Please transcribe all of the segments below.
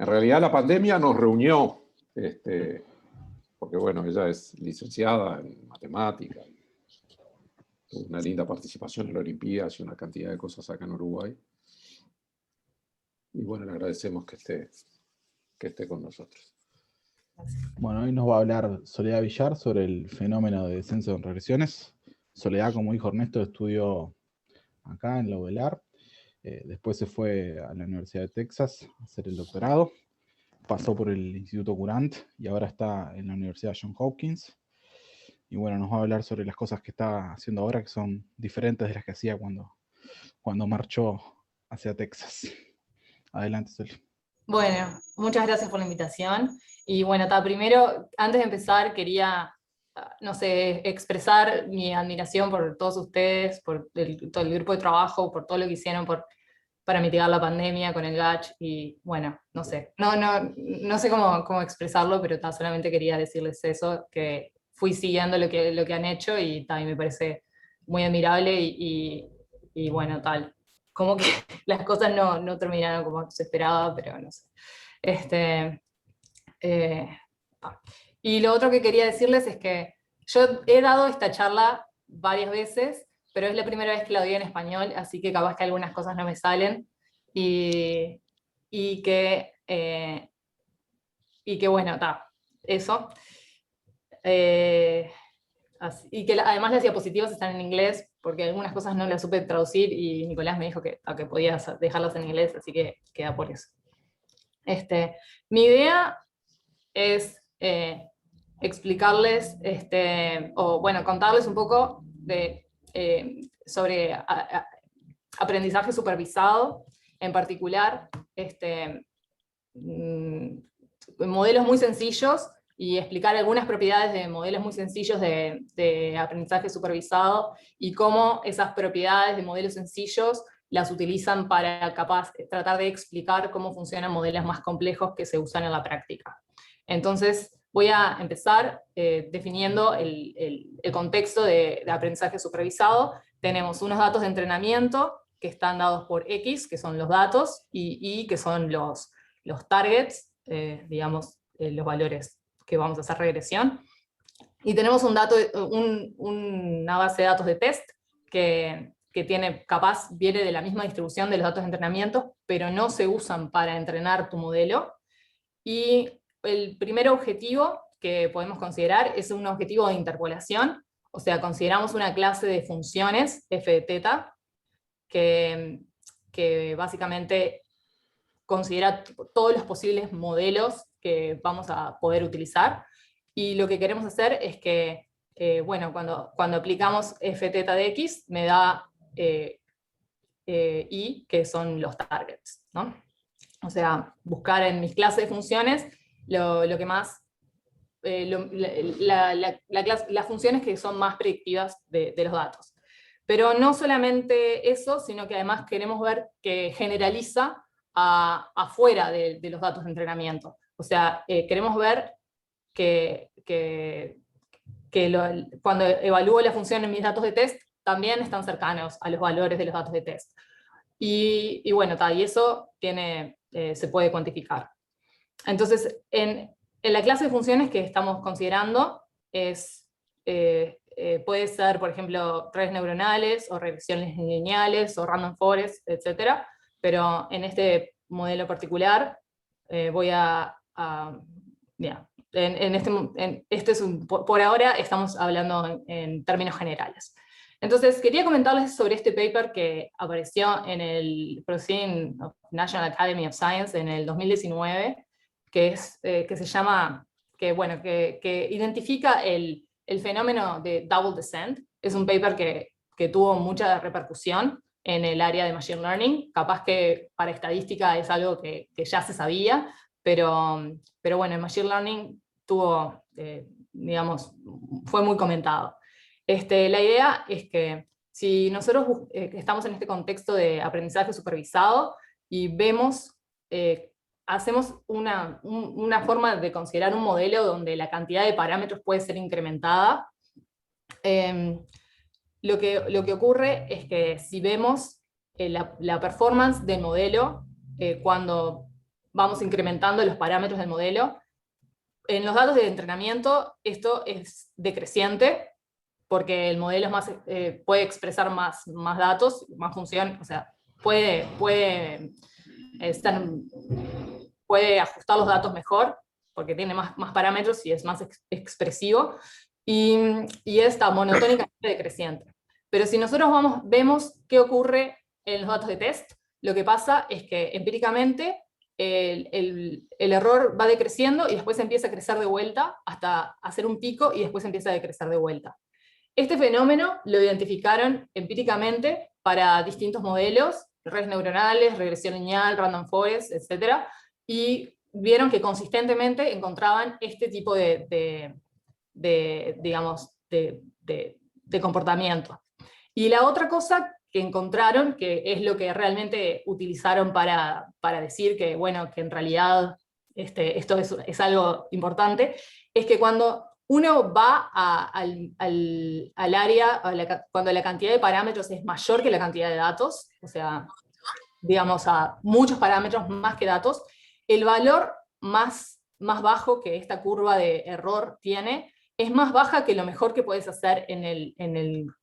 En realidad la pandemia nos reunió, porque bueno, ella es licenciada en matemática, tuvo una linda participación en la Olimpiada y una cantidad de cosas acá en Uruguay. Y bueno, le agradecemos que esté con nosotros. Bueno, hoy nos va a hablar Soledad Villar sobre el fenómeno de descenso en regresiones. Soledad, como dijo Ernesto, estudió acá en la UDELAR. Después se fue a la Universidad de Texas a hacer el doctorado. Pasó por el Instituto Courant y ahora está en la Universidad Johns Hopkins. Y bueno, nos va a hablar sobre las cosas que está haciendo ahora, que son diferentes de las que hacía cuando marchó hacia Texas. Adelante, Sol. Bueno, muchas gracias por la invitación. Y bueno, primero, antes de empezar, quería, no sé, expresar mi admiración por todos ustedes, por todo el grupo de trabajo, por todo lo que hicieron para mitigar la pandemia con el GACH. Y bueno, no sé, no sé cómo expresarlo, pero solamente quería decirles eso, que fui siguiendo lo que han hecho y me parece muy admirable y bueno, como que las cosas no terminaron como se esperaba, pero no sé. Y lo otro que quería decirles es que yo he dado esta charla varias veces, pero es la primera vez que la doy en español, así que capaz que algunas cosas no me salen, y que bueno, eso. Y que además las diapositivas están en inglés, porque algunas cosas no las supe traducir y Nicolás me dijo que podías dejarlas en inglés, así que queda por eso. Mi idea es explicarles, o bueno, contarles un poco sobre aprendizaje supervisado, en particular, modelos muy sencillos, y explicar algunas propiedades de modelos muy sencillos de aprendizaje supervisado y cómo esas propiedades de modelos sencillos las utilizan para tratar de explicar cómo funcionan modelos más complejos que se usan en la práctica. Entonces, voy a empezar definiendo el contexto de aprendizaje supervisado. Tenemos unos datos de entrenamiento que están dados por X, que son los datos, y Y, que son los targets, digamos, los valores que vamos a hacer regresión. Y tenemos una base de datos de test que viene de la misma distribución de los datos de entrenamiento, pero no se usan para entrenar tu modelo. Y el primer objetivo que podemos considerar es un objetivo de interpolación, o sea, consideramos una clase de funciones, f de teta, que básicamente considera todos los posibles modelos que vamos a poder utilizar, y lo que queremos hacer es que, bueno, cuando aplicamos f teta de x, me da y, que son los targets, ¿no? O sea, buscar en mis clases de funciones lo que más, las funciones que son más predictivas de los datos. Pero no solamente eso, sino que además queremos ver que generaliza afuera de los datos de entrenamiento. O sea, queremos ver que cuando evalúo la función en mis datos de test, también están cercanos a los valores de los datos de test. Y bueno, y eso se puede cuantificar. Entonces, en la clase de funciones que estamos considerando puede ser, por ejemplo, redes neuronales, o regresiones lineales, o random forest, etc. Pero en este modelo particular por ahora estamos hablando en términos generales. Entonces, quería comentarles sobre este paper que apareció en el Proceeding of National Academy of Science en el 2019, que se llama, que identifica el fenómeno de double descent. Es un paper que tuvo mucha repercusión en el área de Machine Learning. Capaz que para estadística es algo que ya se sabía, pero bueno, en Machine Learning digamos, fue muy comentado. La idea es que si nosotros estamos en este contexto de aprendizaje supervisado y hacemos una forma de considerar un modelo donde la cantidad de parámetros puede ser incrementada, lo que ocurre es que si vemos la performance del modelo cuando vamos incrementando los parámetros del modelo. En los datos de entrenamiento esto es decreciente, porque el modelo es más, puede expresar más datos, más función, o sea, puede ajustar los datos mejor, porque tiene más parámetros y es más expresivo, y está monotónicamente decreciente. Pero si nosotros vemos qué ocurre en los datos de test, lo que pasa es que empíricamente el error va decreciendo y después empieza a crecer de vuelta hasta hacer un pico y después empieza a decrecer de vuelta. Este fenómeno lo identificaron empíricamente para distintos modelos, redes neuronales, regresión lineal, random forest, etc. Y vieron que consistentemente encontraban este tipo de comportamiento. Y la otra cosa que encontraron, que es lo que realmente utilizaron para decir que, bueno, que en realidad esto es algo importante, es que cuando uno va al área, cuando la cantidad de parámetros es mayor que la cantidad de datos, o sea, digamos a muchos parámetros más que datos, el valor más bajo que esta curva de error tiene es más baja que lo mejor que puedes hacer en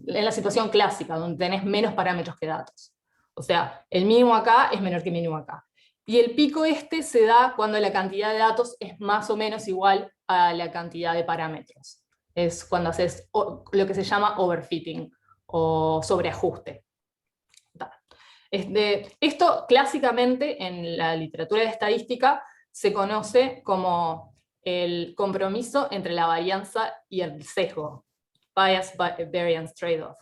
la situación clásica, donde tenés menos parámetros que datos. O sea, el mínimo acá es menor que el mínimo acá. Y el pico se da cuando la cantidad de datos es más o menos igual a la cantidad de parámetros. Es cuando haces lo que se llama overfitting, o sobreajuste. Esto clásicamente en la literatura de estadística se conoce como el compromiso entre la varianza y el sesgo, bias variance trade-off,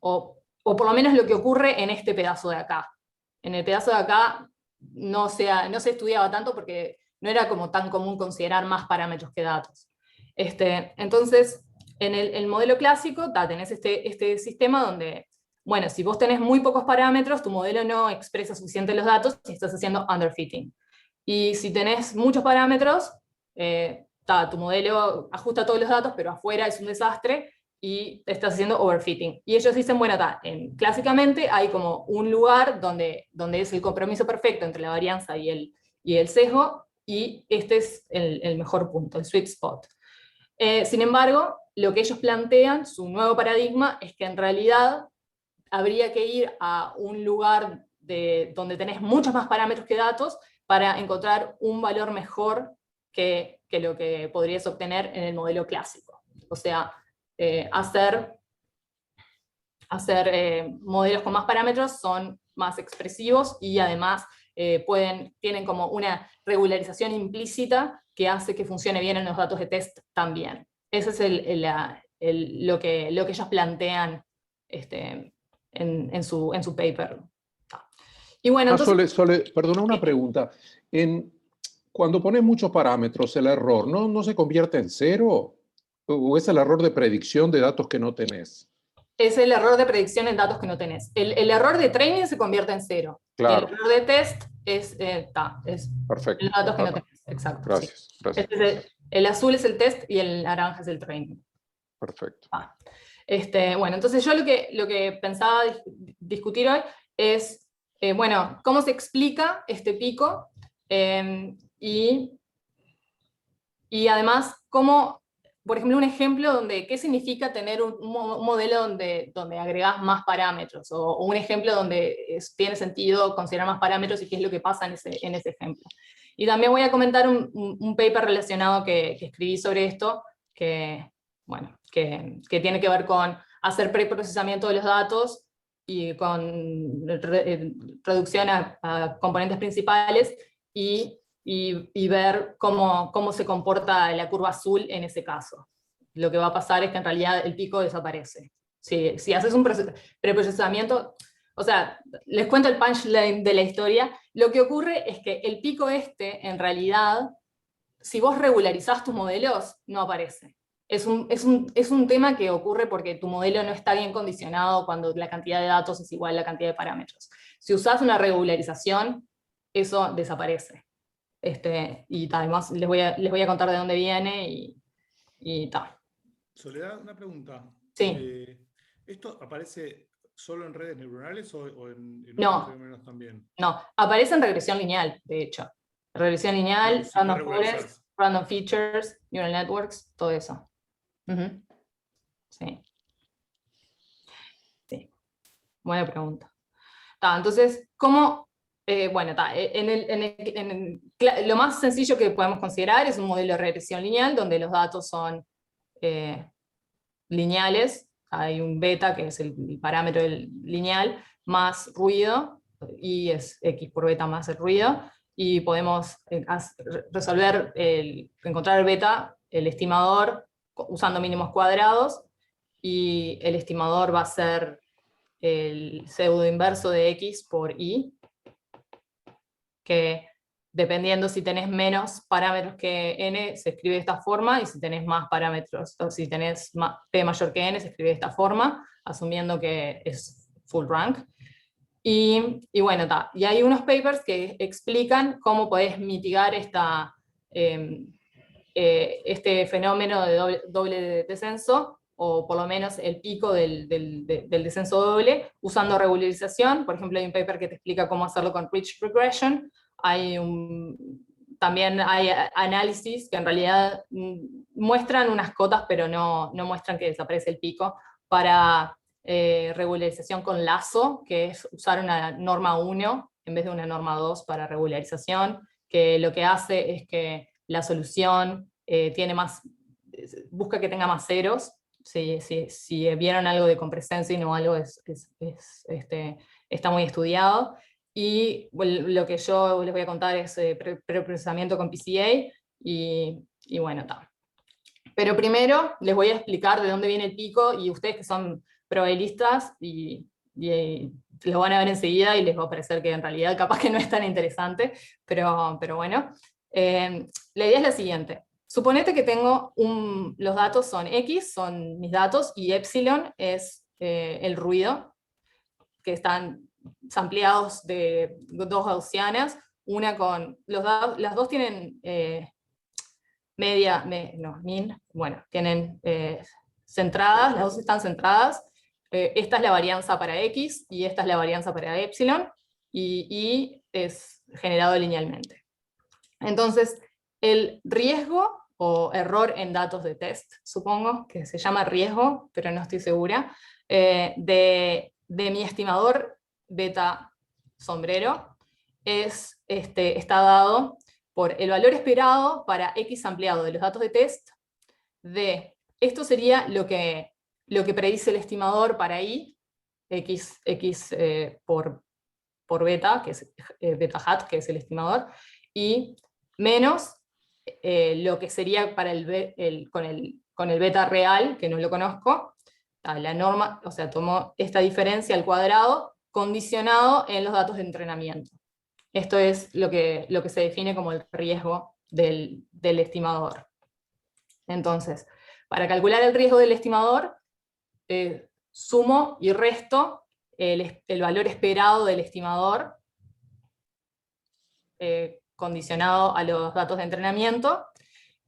o por lo menos lo que ocurre en este pedazo de acá. En el pedazo de acá no se estudiaba tanto porque no era como tan común considerar más parámetros que datos. Entonces, en el modelo clásico tenés este sistema donde, bueno, si vos tenés muy pocos parámetros, tu modelo no expresa suficiente los datos y estás haciendo underfitting. Y si tenés muchos parámetros, tu modelo ajusta todos los datos, pero afuera es un desastre y estás haciendo overfitting. Y ellos dicen, bueno, clásicamente hay como un lugar donde es el compromiso perfecto entre la varianza y el sesgo, y este es el mejor punto, el sweet spot. Sin embargo, lo que ellos plantean, su nuevo paradigma, es que en realidad habría que ir a un lugar donde tenés muchos más parámetros que datos para encontrar un valor mejor que lo que podrías obtener en el modelo clásico. O sea, hacer modelos con más parámetros son más expresivos y además tienen como una regularización implícita que hace que funcione bien en los datos de test también. Ese es lo que ellos plantean en su paper. Y bueno, entonces, Sole, perdona una pregunta. Cuando pones muchos parámetros, el error ¿no se convierte en cero? ¿O es el error de predicción de datos que no tenés? Es el error de predicción en datos que no tenés. El error de training se convierte en cero. Claro. Y el error de test es perfecto. En datos que no tenés. Exacto. Gracias. Sí. Gracias. El azul es el test y el naranja es el training. Perfecto. Bueno, entonces yo lo que pensaba discutir hoy es, bueno, cómo se explica este pico y además cómo, por ejemplo, un ejemplo donde qué significa tener un modelo donde agregás más parámetros, o un ejemplo donde tiene sentido considerar más parámetros y qué es lo que pasa en ese ejemplo. Y también voy a comentar un paper relacionado que escribí sobre esto, que tiene que ver con hacer preprocesamiento de los datos y con reducción a componentes principales y ver cómo se comporta la curva azul en ese caso. Lo que va a pasar es que en realidad el pico desaparece. Si haces un preprocesamiento, o sea, les cuento el punchline de la historia, lo que ocurre es que el pico en realidad, si vos regularizás tus modelos, no aparece. Es un tema que ocurre porque tu modelo no está bien condicionado cuando la cantidad de datos es igual a la cantidad de parámetros. Si usás una regularización, eso desaparece. Y además les voy a contar de dónde viene y tal. Soledad, una pregunta. Sí. Esto aparece solo en redes neuronales o en No. otros fenómenos también? No, aparece en regresión lineal, de hecho. Regresión lineal, No, sí, random regularizás. forest, random features, neural networks, todo eso. Sí. Sí. Buena pregunta. Entonces, ¿cómo? Bueno, lo más sencillo que podemos considerar es un modelo de regresión lineal, donde los datos son lineales. Hay un beta, que es el parámetro lineal, más ruido, y es X por beta más el ruido, y podemos resolver, encontrar el beta, el estimador, usando mínimos cuadrados, y el estimador va a ser el pseudo inverso de X por Y, que dependiendo si tenés menos parámetros que n, se escribe de esta forma, y si tenés más parámetros, o si tenés p mayor que n, se escribe de esta forma, asumiendo que es full rank. Y bueno, y hay unos papers que explican cómo podés mitigar este fenómeno de doble descenso, o por lo menos el pico del descenso doble, usando regularización. Por ejemplo, hay un paper que te explica cómo hacerlo con Rich Regression. También hay análisis que en realidad muestran unas cotas, pero no muestran que desaparece el pico, para regularización con lazo, que es usar una norma 1 en vez de una norma 2 para regularización, que lo que hace es que la solución busca que tenga más ceros. Si vieron algo de compresensing o algo, está muy estudiado. Y bueno, lo que yo les voy a contar es preprocesamiento con PCA, y bueno, Pero primero les voy a explicar de dónde viene el pico, y ustedes que son probabilistas, y lo van a ver enseguida y les va a parecer que en realidad capaz que no es tan interesante, pero bueno. La idea es la siguiente. Suponete que tengo los datos son X, son mis datos, y epsilon es el ruido, que están sampleados de dos gaussianas, las dos tienen tienen centradas, las dos están centradas. Esta es la varianza para X, y esta es la varianza para epsilon, y es generado linealmente. Entonces, el riesgo o error en datos de test, supongo que se llama riesgo, pero no estoy segura, de mi estimador beta sombrero, está dado por el valor esperado para X ampliado de los datos de test, esto sería lo que predice el estimador para Y, X por beta, que es beta hat, que es el estimador, y menos lo que sería para con el beta real, que no lo conozco. La norma, o sea, tomó esta diferencia al cuadrado condicionado en los datos de entrenamiento. Esto es lo que se define como el riesgo del estimador. Entonces, para calcular el riesgo del estimador, sumo y resto el valor esperado del estimador, condicionado a los datos de entrenamiento,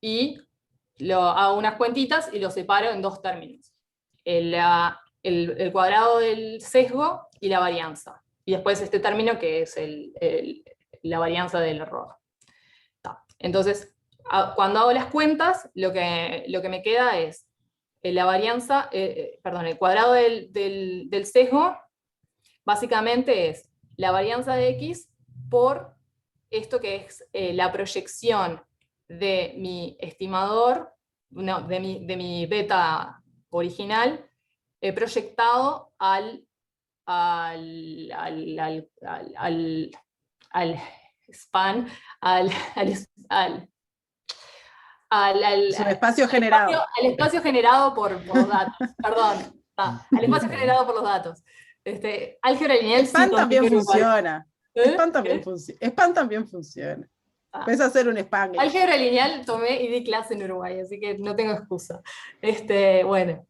y hago unas cuentitas y lo separo en dos términos: el cuadrado del sesgo y la varianza, y después este término que es la varianza del error. Entonces, cuando hago las cuentas, lo que me queda es la varianza, el cuadrado del sesgo, básicamente es la varianza de X por esto que es la proyección de mi estimador, de mi beta original, proyectado al span, Es un espacio generado. Al espacio generado por datos, perdón. Al espacio generado por los datos. Álgebra lineal. Span también funciona. Span también funciona. Puedes hacer un Span. Álgebra lineal tomé y di clase en Uruguay, así que no tengo excusa. Bueno.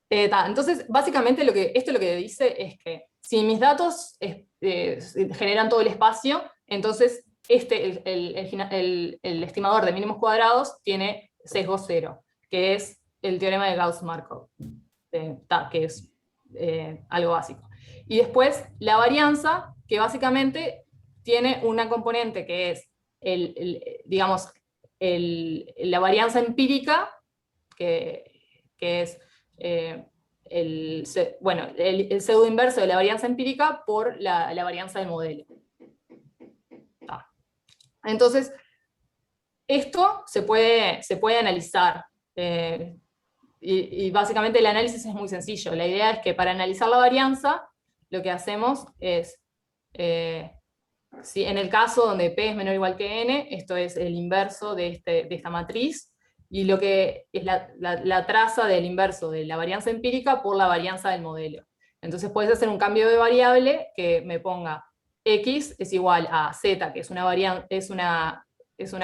Entonces, básicamente esto lo que dice es que si mis datos generan todo el espacio, entonces el estimador de mínimos cuadrados tiene sesgo cero, que es el teorema de Gauss-Markov, que es algo básico. Y después la varianza, que básicamente tiene una componente que es, digamos, la varianza empírica, que es el pseudo inverso de la varianza empírica por la varianza del modelo. Entonces, esto se puede analizar. Y básicamente el análisis es muy sencillo. La idea es que para analizar la varianza, lo que hacemos es, si en el caso donde P es menor o igual que N, esto es el inverso de esta matriz, y lo que es la traza del inverso de la varianza empírica por la varianza del modelo. Entonces puedes hacer un cambio de variable que me ponga X es igual a Z, que es una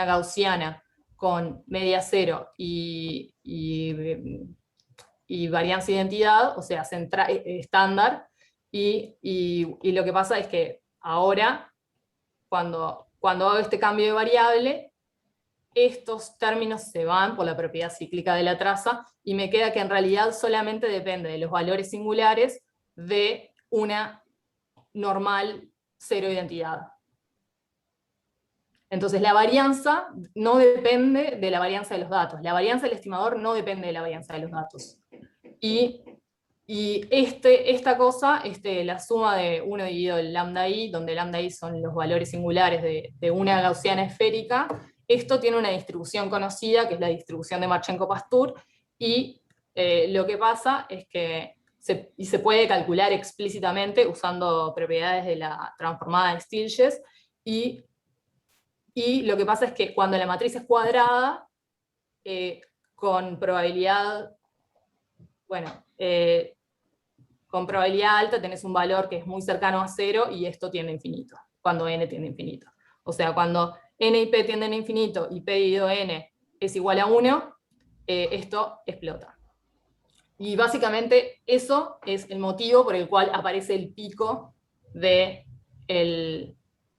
gaussiana con media cero y varianza de identidad, o sea, estándar, y lo que pasa es que ahora, cuando hago este cambio de variable, estos términos se van por la propiedad cíclica de la traza, y me queda que en realidad solamente depende de los valores singulares de una normal cero identidad. Entonces la varianza no depende de la varianza de los datos, la varianza del estimador no depende de la varianza de los datos. Y esta cosa, la suma de 1 dividido el lambda i, donde lambda i son los valores singulares de una gaussiana esférica, esto tiene una distribución conocida, que es la distribución de Marchenko-Pastur, y lo que pasa es que se puede calcular explícitamente usando propiedades de la transformada de Stieltjes, y lo que pasa es que cuando la matriz es cuadrada, con probabilidad alta tenés un valor que es muy cercano a 0, y esto tiende a infinito, cuando n tiende a infinito. O sea, cuando n y p tienden a infinito y p dividido n es igual a 1, esto explota. Y básicamente eso es el motivo por el cual aparece el pico del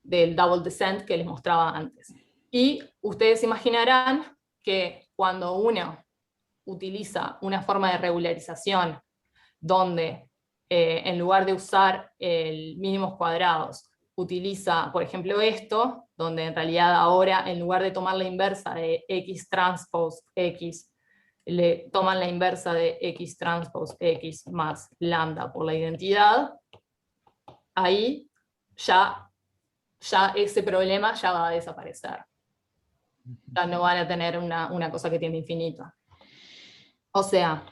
double descent que les mostraba antes. Y ustedes imaginarán que cuando uno utiliza una forma de regularización donde en lugar de usar el mínimos cuadrados, utiliza, por ejemplo, esto, donde en realidad ahora, en lugar de tomar la inversa de X transpose X, le toman la inversa de X transpose X más lambda por la identidad, ahí ya ese problema ya va a desaparecer. Ya no van a tener una cosa que tiene infinito. O sea,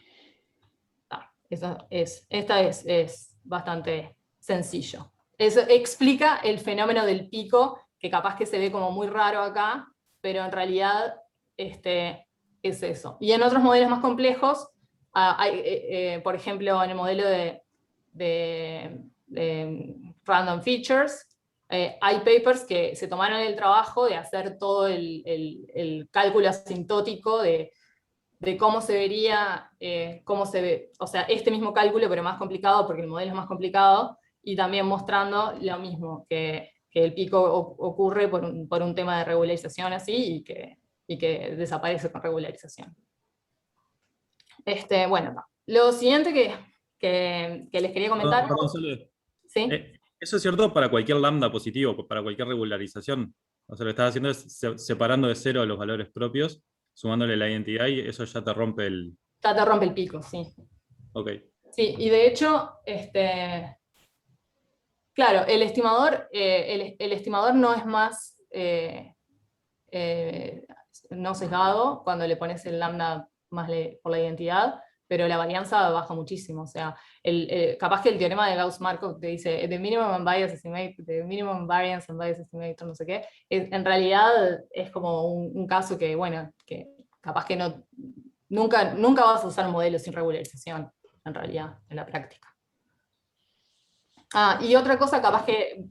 esta es bastante sencillo. Eso explica el fenómeno del pico, que capaz que se ve como muy raro acá, pero en realidad es eso. Y en otros modelos más complejos, por ejemplo, en el modelo de random features, hay papers que se tomaron el trabajo de hacer todo el cálculo asintótico de cómo se vería, cómo se ve, o sea, este mismo cálculo, pero más complicado porque el modelo es más complicado, y también mostrando lo mismo, que el pico ocurre por un tema de regularización así, y que desaparece con regularización. Bueno, lo siguiente que les quería comentar... Perdón, Sole. ¿Sí? Eso es cierto para cualquier lambda positivo, para cualquier regularización. O sea, lo que estás haciendo es separando de cero los valores propios, sumándole la identidad, y eso ya te rompe el... Ya te rompe el pico, sí. Ok. Sí, y de hecho, claro, el estimador no es más no sesgado cuando le pones el lambda más por la identidad, pero la varianza baja muchísimo. O sea, capaz que el teorema de Gauss-Markov te dice the minimum bias estimate, the minimum variance and bias estimator, no sé qué, en realidad es como un caso que, bueno, que capaz que nunca vas a usar un modelo sin regularización, en realidad, en la práctica. Y otra cosa capaz que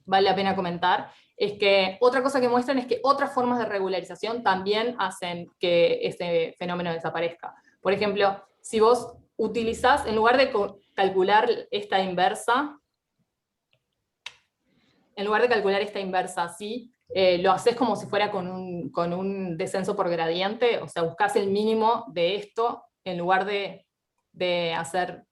vale la pena comentar, es que otra cosa que muestran es que otras formas de regularización también hacen que este fenómeno desaparezca. Por ejemplo, si vos utilizás, en lugar de calcular esta inversa, así, lo haces como si fuera con un descenso por gradiente, o sea, buscás el mínimo de esto, en lugar de hacer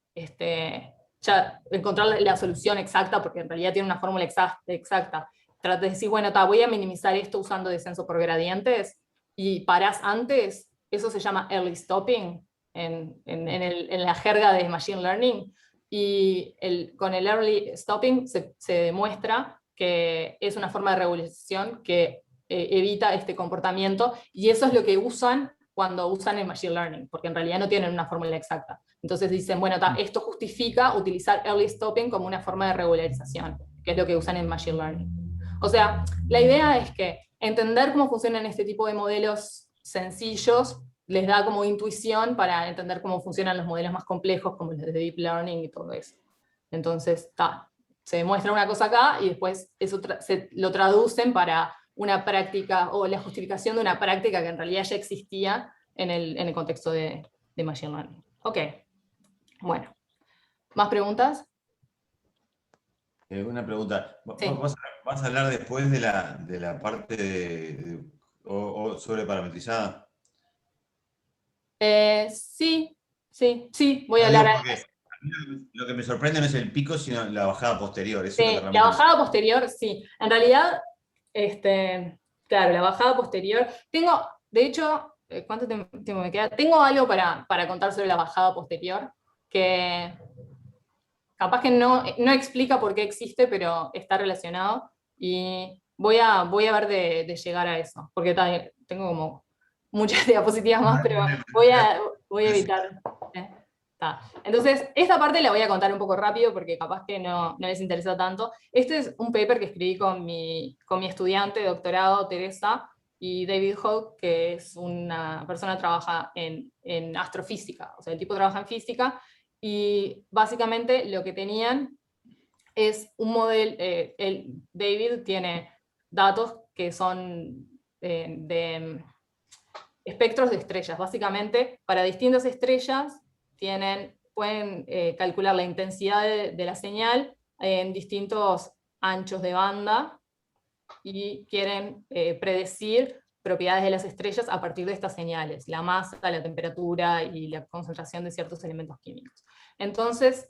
ya encontrar la solución exacta, porque en realidad tiene una fórmula exacta. Tratas de decir, bueno, voy a minimizar esto usando descenso por gradientes, y parás antes, eso se llama early stopping en la jerga de Machine Learning, y con el early stopping se demuestra que es una forma de regularización que evita este comportamiento, y eso es lo que usan cuando usan el Machine Learning, porque en realidad no tienen una fórmula exacta. Entonces dicen, bueno, esto justifica utilizar early stopping como una forma de regularización, que es lo que usan en Machine Learning. O sea, la idea es que entender cómo funcionan este tipo de modelos sencillos les da como intuición para entender cómo funcionan los modelos más complejos, como los de Deep Learning y todo eso. Entonces, se demuestra una cosa acá, y después eso lo traducen para una práctica, o la justificación de una práctica que en realidad ya existía en el contexto de Machine Learning. Ok, bueno. ¿Más preguntas? Una pregunta. Sí. ¿Vas a hablar después de la parte o sobreparametrizada? Sí, voy a hablar. Porque lo que me sorprende no es el pico, sino la bajada posterior. Eso Sí, es lo que realmente la bajada posterior, sí. En realidad, claro, la bajada posterior. De hecho, ¿cuánto tiempo me queda? Tengo algo para contar sobre la bajada posterior, que capaz que no explica por qué existe, pero está relacionado, y voy a ver de llegar a eso, porque tengo como muchas diapositivas más, pero voy a evitar. Entonces, esta parte la voy a contar un poco rápido, porque capaz que no les interesa tanto. Este es un paper que escribí con mi estudiante de doctorado, Teresa, y David Hogg, que es una persona que trabaja en astrofísica, o sea, el tipo trabaja en física, y básicamente lo que tenían es un modelo. David tiene datos que son de espectros de estrellas. Básicamente, para distintas estrellas pueden calcular la intensidad de la señal en distintos anchos de banda, y quieren predecir propiedades de las estrellas a partir de estas señales, la masa, la temperatura y la concentración de ciertos elementos químicos. Entonces,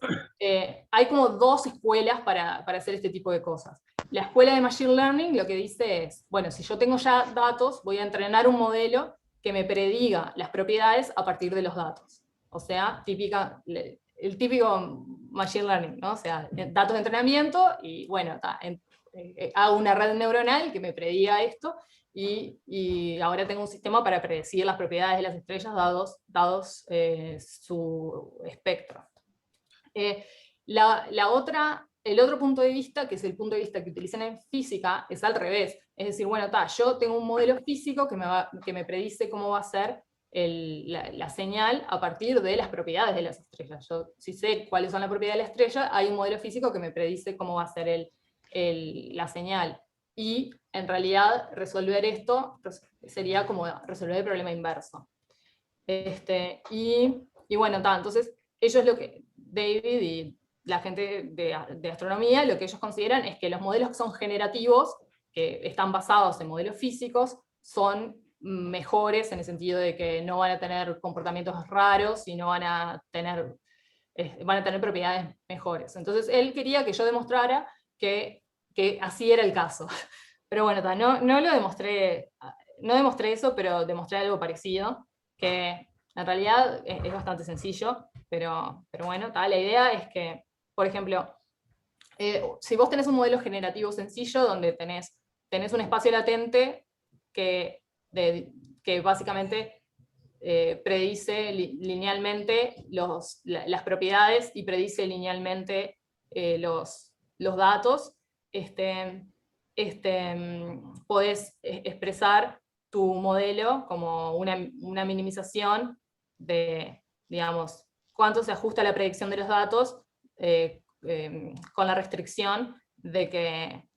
hay como dos escuelas para hacer este tipo de cosas. La escuela de Machine Learning lo que dice es, bueno, si yo tengo ya datos, voy a entrenar un modelo que me prediga las propiedades a partir de los datos. O sea, el típico Machine Learning, ¿no? O sea, datos de entrenamiento, y bueno, hago una red neuronal que me prediga esto, y ahora tengo un sistema para predecir las propiedades de las estrellas dados su espectro. El otro punto de vista, que es el punto de vista que utilizan en física, es al revés. Es decir, bueno, yo tengo un modelo físico que me predice cómo va a ser la señal a partir de las propiedades de las estrellas. Yo, si sé cuáles son las propiedades de la estrella, hay un modelo físico que me predice cómo va a ser la señal. Y en realidad resolver esto sería como resolver el problema inverso. Y bueno, entonces ellos David y la gente de astronomía, lo que ellos consideran es que los modelos que son generativos, que están basados en modelos físicos, son mejores en el sentido de que no van a tener comportamientos raros y no van a tener propiedades mejores. Entonces él quería que yo demostrara que así era el caso. Pero bueno, no demostré eso, pero demostré algo parecido, que en realidad es bastante sencillo, pero bueno, la idea es que, por ejemplo, si vos tenés un modelo generativo sencillo donde tenés un espacio latente que básicamente predice linealmente las propiedades y predice linealmente los datos, podés expresar tu modelo como una minimización de, digamos, cuánto se ajusta la predicción de los datos con la restricción de que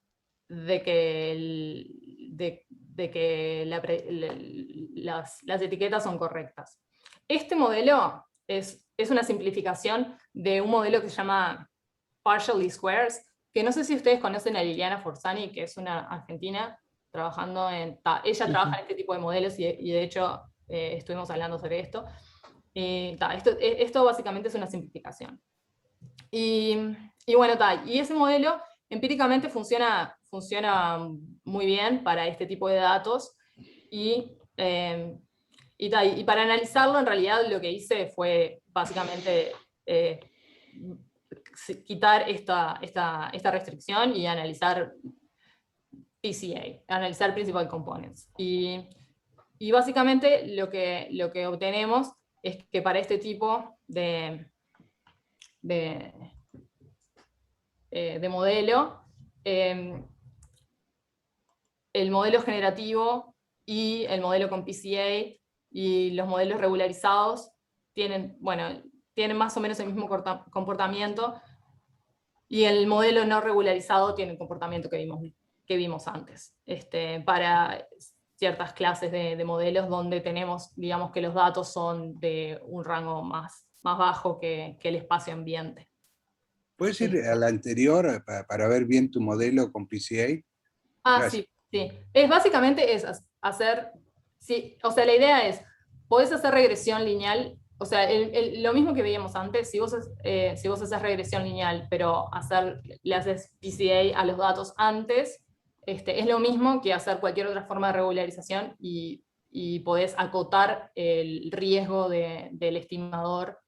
las etiquetas son correctas. Este modelo es una simplificación de un modelo que se llama Partial Least Squares, que no sé si ustedes conocen a Liliana Forzani, que es una argentina trabajando ella trabaja en este tipo de modelos, y de hecho estuvimos hablando sobre esto. Esto básicamente es una simplificación. Y bueno, y ese modelo empíricamente funciona muy bien para este tipo de datos, y para analizarlo, en realidad lo que hice fue básicamente quitar esta restricción y analizar PCA, analizar Principal Components. Y básicamente lo que obtenemos es que para este tipo de modelo, el modelo generativo y el modelo con PCA y los modelos regularizados tienen más o menos el mismo comportamiento, y el modelo no regularizado tiene el comportamiento que vimos antes, para ciertas clases de modelos donde tenemos, digamos, que los datos son de un rango más bajo que el espacio ambiente. ¿Puedes ir a la anterior para ver bien tu modelo con PCA? Gracias. Sí. Básicamente es hacer, sí, o sea, la idea es, podés hacer regresión lineal, o sea, lo mismo que veíamos antes, si vos haces regresión lineal, pero le haces PCA a los datos antes, es lo mismo que hacer cualquier otra forma de regularización, y podés acotar el riesgo del estimador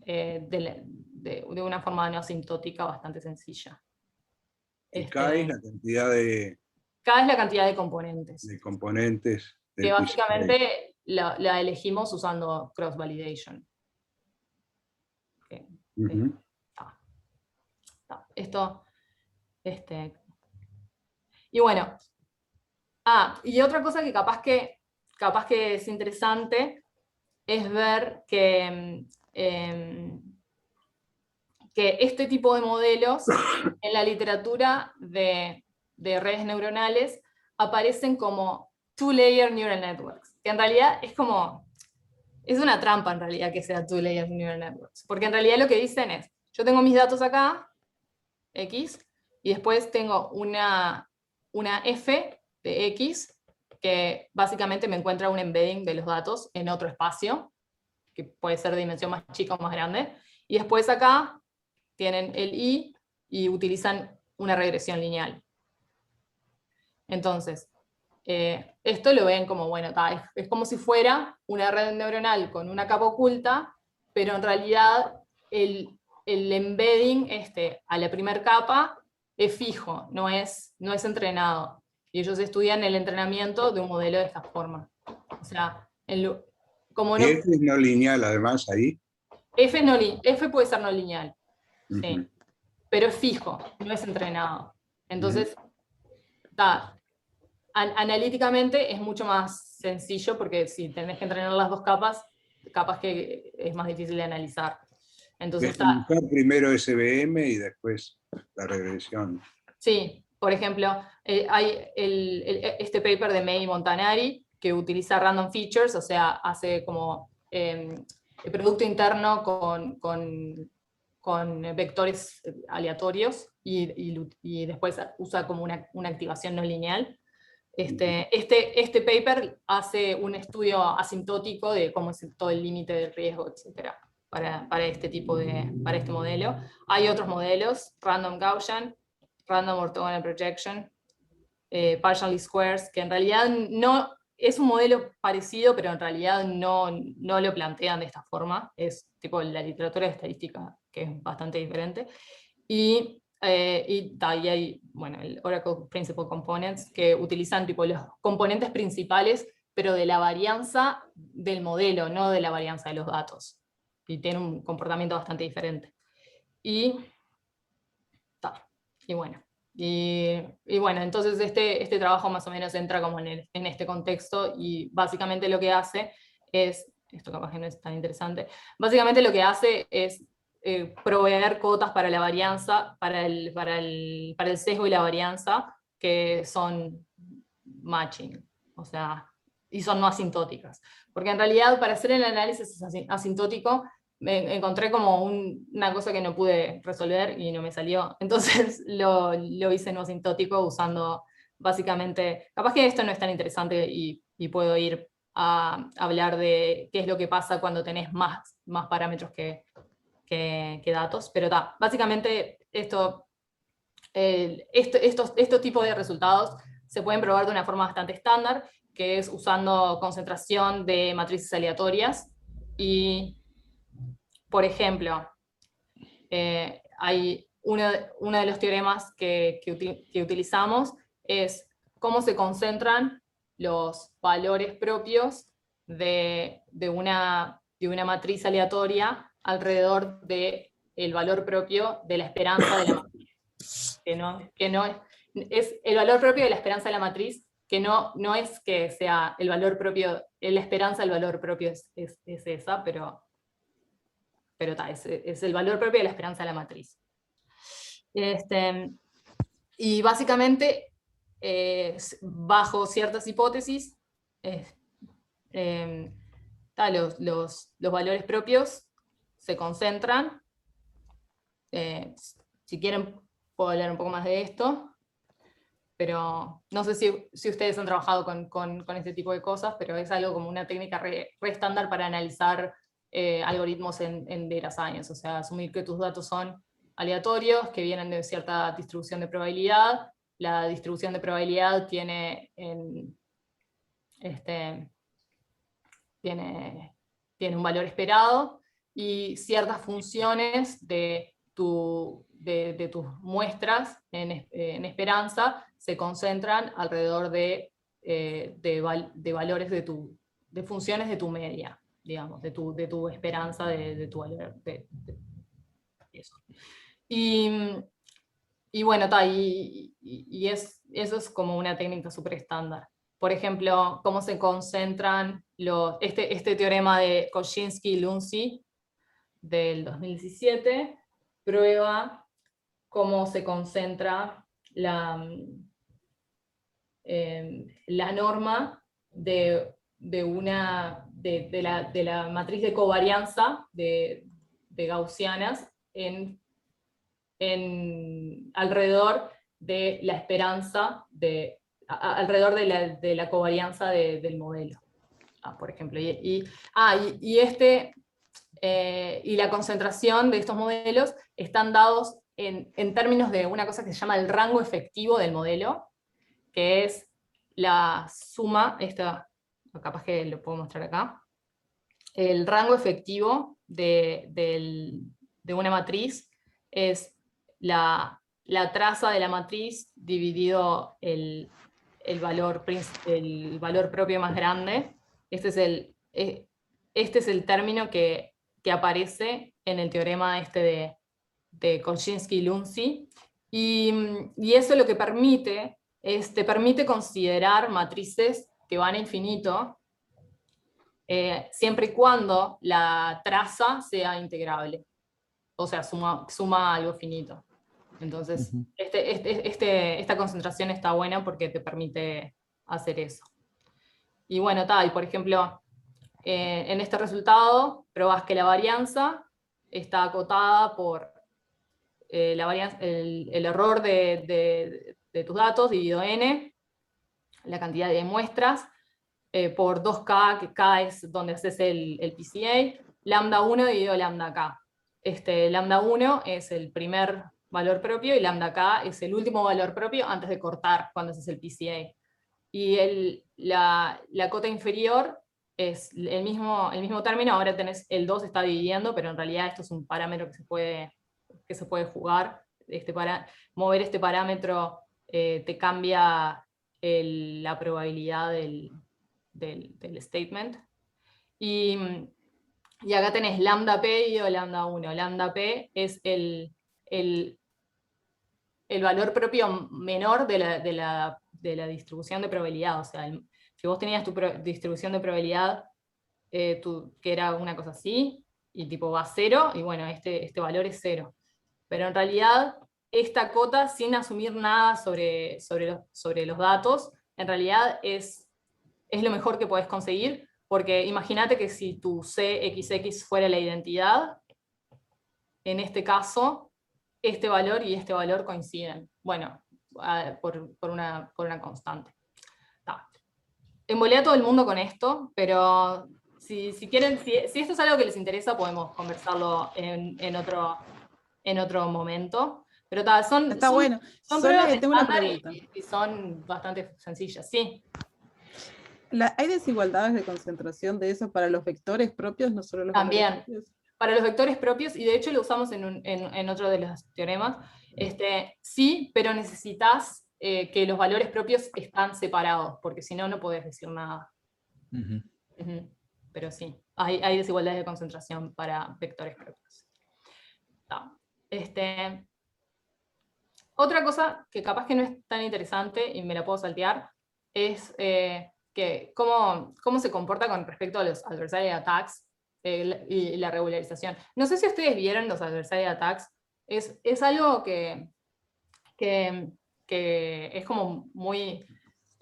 de una forma no asintótica bastante sencilla. Y K es la cantidad de... K es la cantidad de componentes. De componentes. Que básicamente la elegimos usando cross-validation. Okay. Esto, y bueno, y otra cosa que capaz que es interesante es ver que este tipo de modelos en la literatura de redes neuronales aparecen como two-layer neural networks, que en realidad es una trampa en realidad que sea two-layer neural networks, porque en realidad lo que dicen es, yo tengo mis datos acá, X, y después tengo una F de X, que básicamente me encuentra un embedding de los datos en otro espacio, que puede ser de dimensión más chica o más grande, y después acá tienen el I y utilizan una regresión lineal. Entonces, esto lo ven como, bueno, es como si fuera una red neuronal con una capa oculta, pero en realidad el embedding a la primera capa es fijo, no es entrenado. Y ellos estudian el entrenamiento de un modelo de esta forma. O sea, como no, F es no lineal, además, ahí. F puede ser no lineal, sí, pero es fijo, no es entrenado. Entonces, analíticamente es mucho más sencillo, porque si tenés que entrenar las dos capas, capaz que es más difícil de analizar. Entonces, buscar primero SVM y después la regresión. Sí, por ejemplo, hay este paper de May y Montanari que utiliza random features, o sea, hace como el producto interno con vectores aleatorios, y después usa como una activación no lineal. Este paper hace un estudio asintótico de cómo es todo el límite del riesgo, etc. para este modelo. Hay otros modelos, random Gaussian, random orthogonal projection, partially squares, que en realidad no es un modelo parecido, pero en realidad no lo plantean de esta forma. Es tipo la literatura de estadística, que es bastante diferente. Y hay, bueno, el Oracle Principal Components, que utilizan tipo los componentes principales, pero de la varianza del modelo, no de la varianza de los datos. Y tiene un comportamiento bastante diferente. Y bueno. Y bueno, entonces este trabajo más o menos entra como en este contexto, y básicamente lo que hace es, esto capaz que no es tan interesante, básicamente lo que hace es proveer cotas para la varianza, para el sesgo y la varianza, que son matching, o sea, y son no asintóticas. Porque en realidad, para hacer el análisis asintótico, me encontré como una cosa que no pude resolver y no me salió. Entonces lo hice no asintótico usando básicamente, capaz que esto no es tan interesante y puedo ir a hablar de qué es lo que pasa cuando tenés más parámetros que que datos, pero básicamente estos tipos de resultados se pueden probar de una forma bastante estándar, que es usando concentración de matrices aleatorias. Y, por ejemplo, hay uno de los teoremas que utilizamos es cómo se concentran los valores propios de una matriz aleatoria alrededor del valor propio de la esperanza de la matriz. Que no es el valor propio de la esperanza de la matriz, que no es que sea el valor propio, la esperanza del valor propio es esa, pero es el valor propio de la esperanza de la matriz. Y básicamente, bajo ciertas hipótesis, los valores propios se concentran. Si quieren, puedo hablar un poco más de esto, pero no sé si ustedes han trabajado con este tipo de cosas, pero es algo como una técnica re estándar para analizar algoritmos en data science, o sea, asumir que tus datos son aleatorios, que vienen de cierta distribución de probabilidad. La distribución de probabilidad tiene un valor esperado, y ciertas funciones de tus muestras en esperanza se concentran alrededor de valores de funciones de tu media, digamos, de tu esperanza, de tu valor, eso. Y bueno, eso es como una técnica súper estándar. Por ejemplo, cómo se concentran este teorema de Koszynski-Lunzi del 2017 prueba cómo se concentra la norma de la matriz de covarianza de gaussianas alrededor de la esperanza alrededor de la covarianza del modelo, por ejemplo. Y la concentración de estos modelos están dados en términos de una cosa que se llama el rango efectivo del modelo, que es la suma, capaz que lo puedo mostrar acá, el rango efectivo de una matriz es la traza de la matriz dividido el valor propio más grande. Este es el término que aparece en el teorema de Koszynski-Lunzi, y eso lo que te permite considerar matrices que van a infinito, siempre y cuando la traza sea integrable, o sea, suma algo finito. Entonces, esta concentración está buena porque te permite hacer eso. Y bueno, y por ejemplo, en este resultado probás que la varianza está acotada por el error de tus datos dividido n, la cantidad de muestras, por 2k, que k es donde haces el PCA, lambda 1 dividido lambda k. Lambda 1 es el primer valor propio y lambda k es el último valor propio antes de cortar cuando haces el PCA. Y la cota inferior es el mismo término. Ahora el 2 está dividiendo, pero en realidad esto es un parámetro que se puede jugar. Mover este parámetro te cambia la probabilidad del statement. Y acá tenés lambda p y lambda 1. Lambda p es el valor propio menor de la distribución de probabilidad. O sea, si vos tenías tu distribución de probabilidad que era una cosa así, y tipo va a 0, y bueno, este valor es 0. Pero en realidad, esta cota, sin asumir nada sobre los datos, en realidad es lo mejor que podés conseguir, porque imagínate que si tu CXX fuera la identidad, en este caso, este valor y este valor coinciden. Bueno, por una constante. Embolé a todo el mundo con esto, pero si quieren, si esto es algo que les interesa, podemos conversarlo en otro momento. Pero Está bueno. Son Sole, pruebas tengo una estándar pregunta. y son bastante sencillas, sí. ¿Hay desigualdades de concentración de eso para los vectores propios, no solo los valores También. propios? Para los vectores propios, y de hecho lo usamos en otro de los teoremas, sí, pero necesitas que los valores propios están separados, porque si no, no podés decir nada. Pero sí, hay desigualdades de concentración para vectores propios. Otra cosa que capaz que no es tan interesante, y me la puedo saltear, es que cómo se comporta con respecto a los adversarial attacks y la regularización. No sé si ustedes vieron los adversarial attacks, es algo que es como muy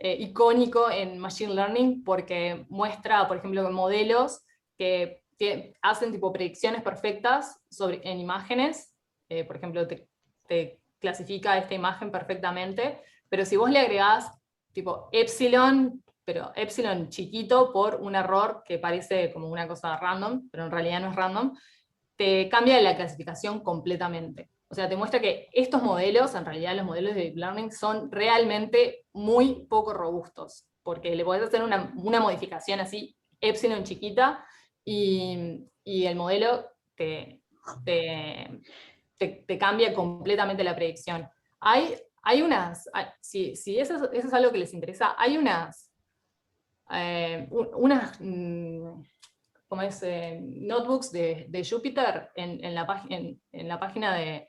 icónico en Machine Learning, porque muestra, por ejemplo, modelos que hacen tipo predicciones perfectas en imágenes, por ejemplo, te clasifica esta imagen perfectamente, pero si vos le agregás tipo epsilon, pero epsilon chiquito por un error que parece como una cosa random, pero en realidad no es random, te cambia la clasificación completamente. O sea, te muestra que estos modelos, en realidad los modelos de Deep Learning, son realmente muy poco robustos, porque le podés hacer una modificación así, epsilon chiquita, y el modelo te cambia completamente la predicción. Hay unas, si eso es algo que les interesa, hay unas como es, notebooks de Jupyter en la página de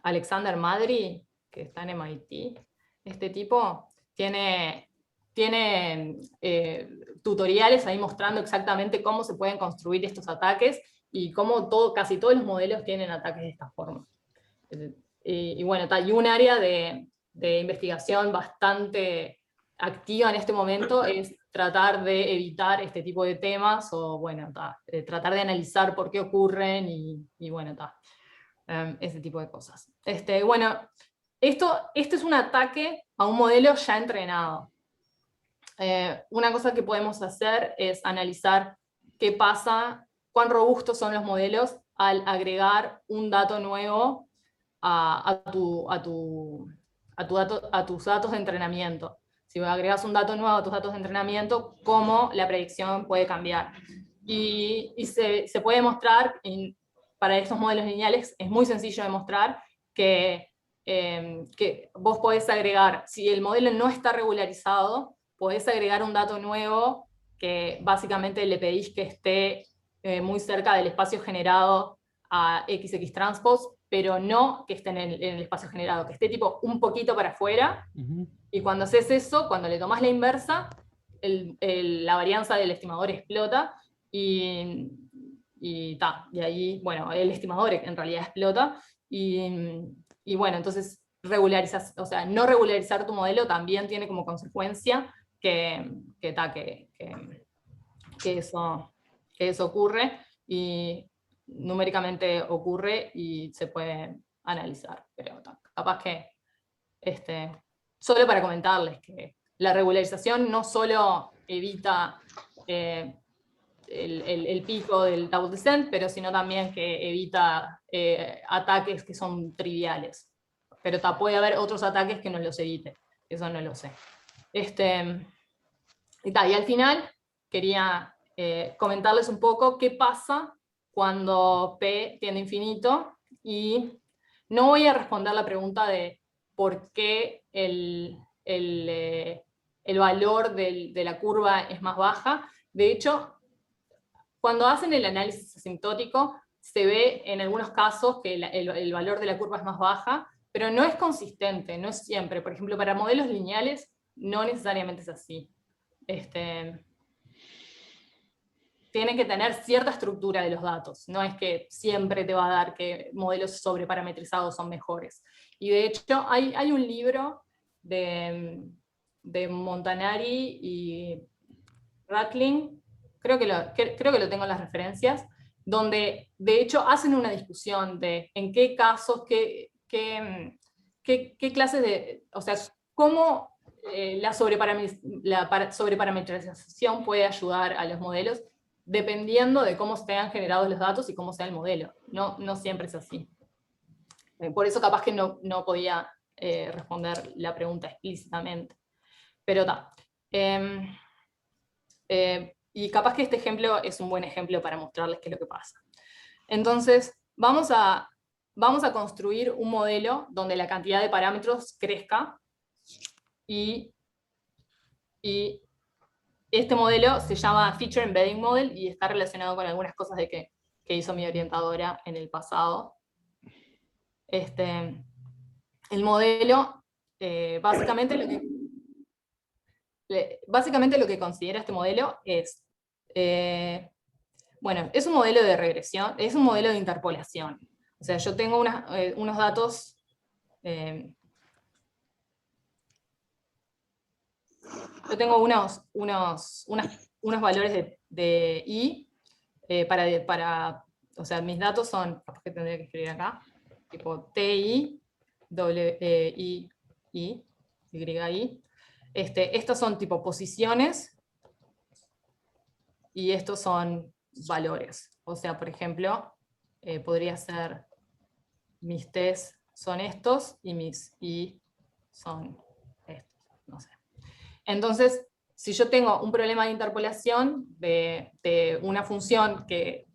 Alexander Madry, que está en MIT. Este tipo tiene tutoriales ahí mostrando exactamente cómo se pueden construir estos ataques y cómo casi todos los modelos tienen ataques de esta forma. Y bueno, y un área de investigación bastante activa en este momento es tratar de evitar este tipo de temas, o bueno, tratar de analizar por qué ocurren y bueno, ese tipo de cosas. Bueno, esto es un ataque a un modelo ya entrenado. Una cosa que podemos hacer es analizar qué pasa, cuán robustos son los modelos al agregar un dato nuevo a tus datos de entrenamiento. Si agregas un dato nuevo a tus datos de entrenamiento, cómo la predicción puede cambiar. Y se puede mostrar, para estos modelos lineales es muy sencillo de mostrar que vos podés agregar, si el modelo no está regularizado, podés agregar un dato nuevo que básicamente le pedís que esté muy cerca del espacio generado a XX transpose, pero no que esté en el espacio generado, que esté tipo un poquito para afuera, y cuando haces eso, cuando le tomás la inversa, la varianza del estimador explota, y ahí, bueno, el estimador en realidad explota, y bueno, entonces regularizas, o sea, no regularizar tu modelo también tiene como consecuencia que eso ocurre, y numéricamente ocurre y se puede analizar, pero capaz que solo para comentarles que la regularización no solo evita el pico del double descent, pero sino también que evita ataques que son triviales. Pero puede haber otros ataques que no los evite, eso no lo sé. Y al final quería comentarles un poco qué pasa cuando P tiende a infinito, y no voy a responder la pregunta de por qué el valor de la curva es más baja. De hecho, cuando hacen el análisis asintótico, se ve en algunos casos que el valor de la curva es más baja, pero no es consistente, no es siempre. Por ejemplo, para modelos lineales no necesariamente es así. Tiene que tener cierta estructura de los datos, no es que siempre te va a dar que modelos sobreparametrizados son mejores. Y de hecho hay un libro de Montanari y Rackling, creo que lo tengo en las referencias, donde de hecho hacen una discusión de en qué casos, qué clases de, o sea, cómo la sobreparametrización puede ayudar a los modelos, dependiendo de cómo sean generados los datos y cómo sea el modelo. No siempre es así. Por eso capaz que no podía responder la pregunta explícitamente. Pero está. Y capaz que este ejemplo es un buen ejemplo para mostrarles qué es lo que pasa. Entonces, vamos a construir un modelo donde la cantidad de parámetros crezca, y este modelo se llama Feature Embedding Model y está relacionado con algunas cosas que hizo mi orientadora en el pasado. El modelo, básicamente lo que considera este modelo es, bueno, es un modelo de regresión, es un modelo de interpolación. O sea, yo tengo unos datos, yo tengo unos valores de I, o sea, mis datos son, capaz que tendría que escribir acá, tipo TI, YI. Estos son tipo posiciones, y estos son valores. O sea, por ejemplo, podría ser, mis T's son estos, y mis I son estos, no sé. Entonces, si yo tengo un problema de interpolación de una función que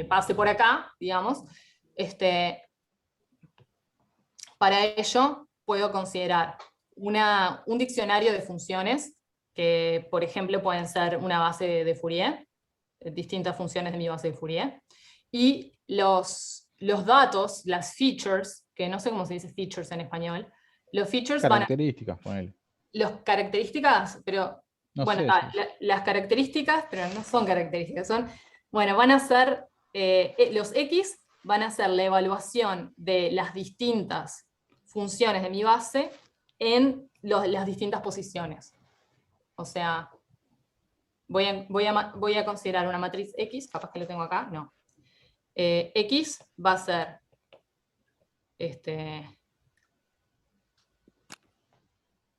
pase por acá, digamos, para ello puedo considerar un diccionario de funciones, que por ejemplo pueden ser una base de Fourier, distintas funciones de mi base de Fourier, y los datos, las features, que no sé cómo se dice features en español, los features características, ponele. Las características, pero No bueno, sé, las características, pero no son características, bueno, van a ser, los X van a ser la evaluación de las distintas funciones de mi base en las distintas posiciones. O sea, voy a considerar una matriz X, capaz que lo tengo acá, no. X va a ser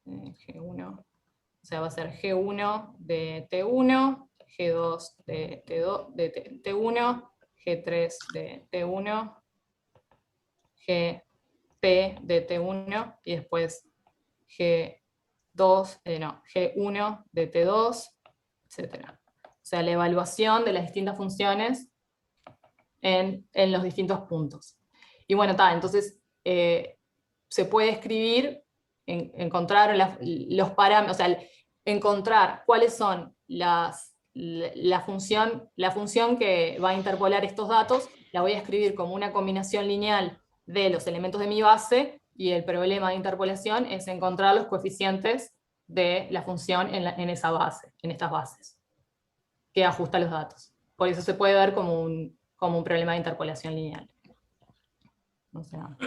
G1, o sea, va a ser G1 de T1, G2 de T1, G3 de T1, GP de T1, y después G1 de T2, etc. O sea, la evaluación de las distintas funciones en los distintos puntos. Y bueno, entonces se puede escribir, encontrar los parámetros, o sea, encontrar cuáles son la función que va a interpolar estos datos, la voy a escribir como una combinación lineal de los elementos de mi base, y el problema de interpolación es encontrar los coeficientes de la función en esa base, en estas bases, que ajusta los datos. Por eso se puede ver como un problema de interpolación lineal. O sea,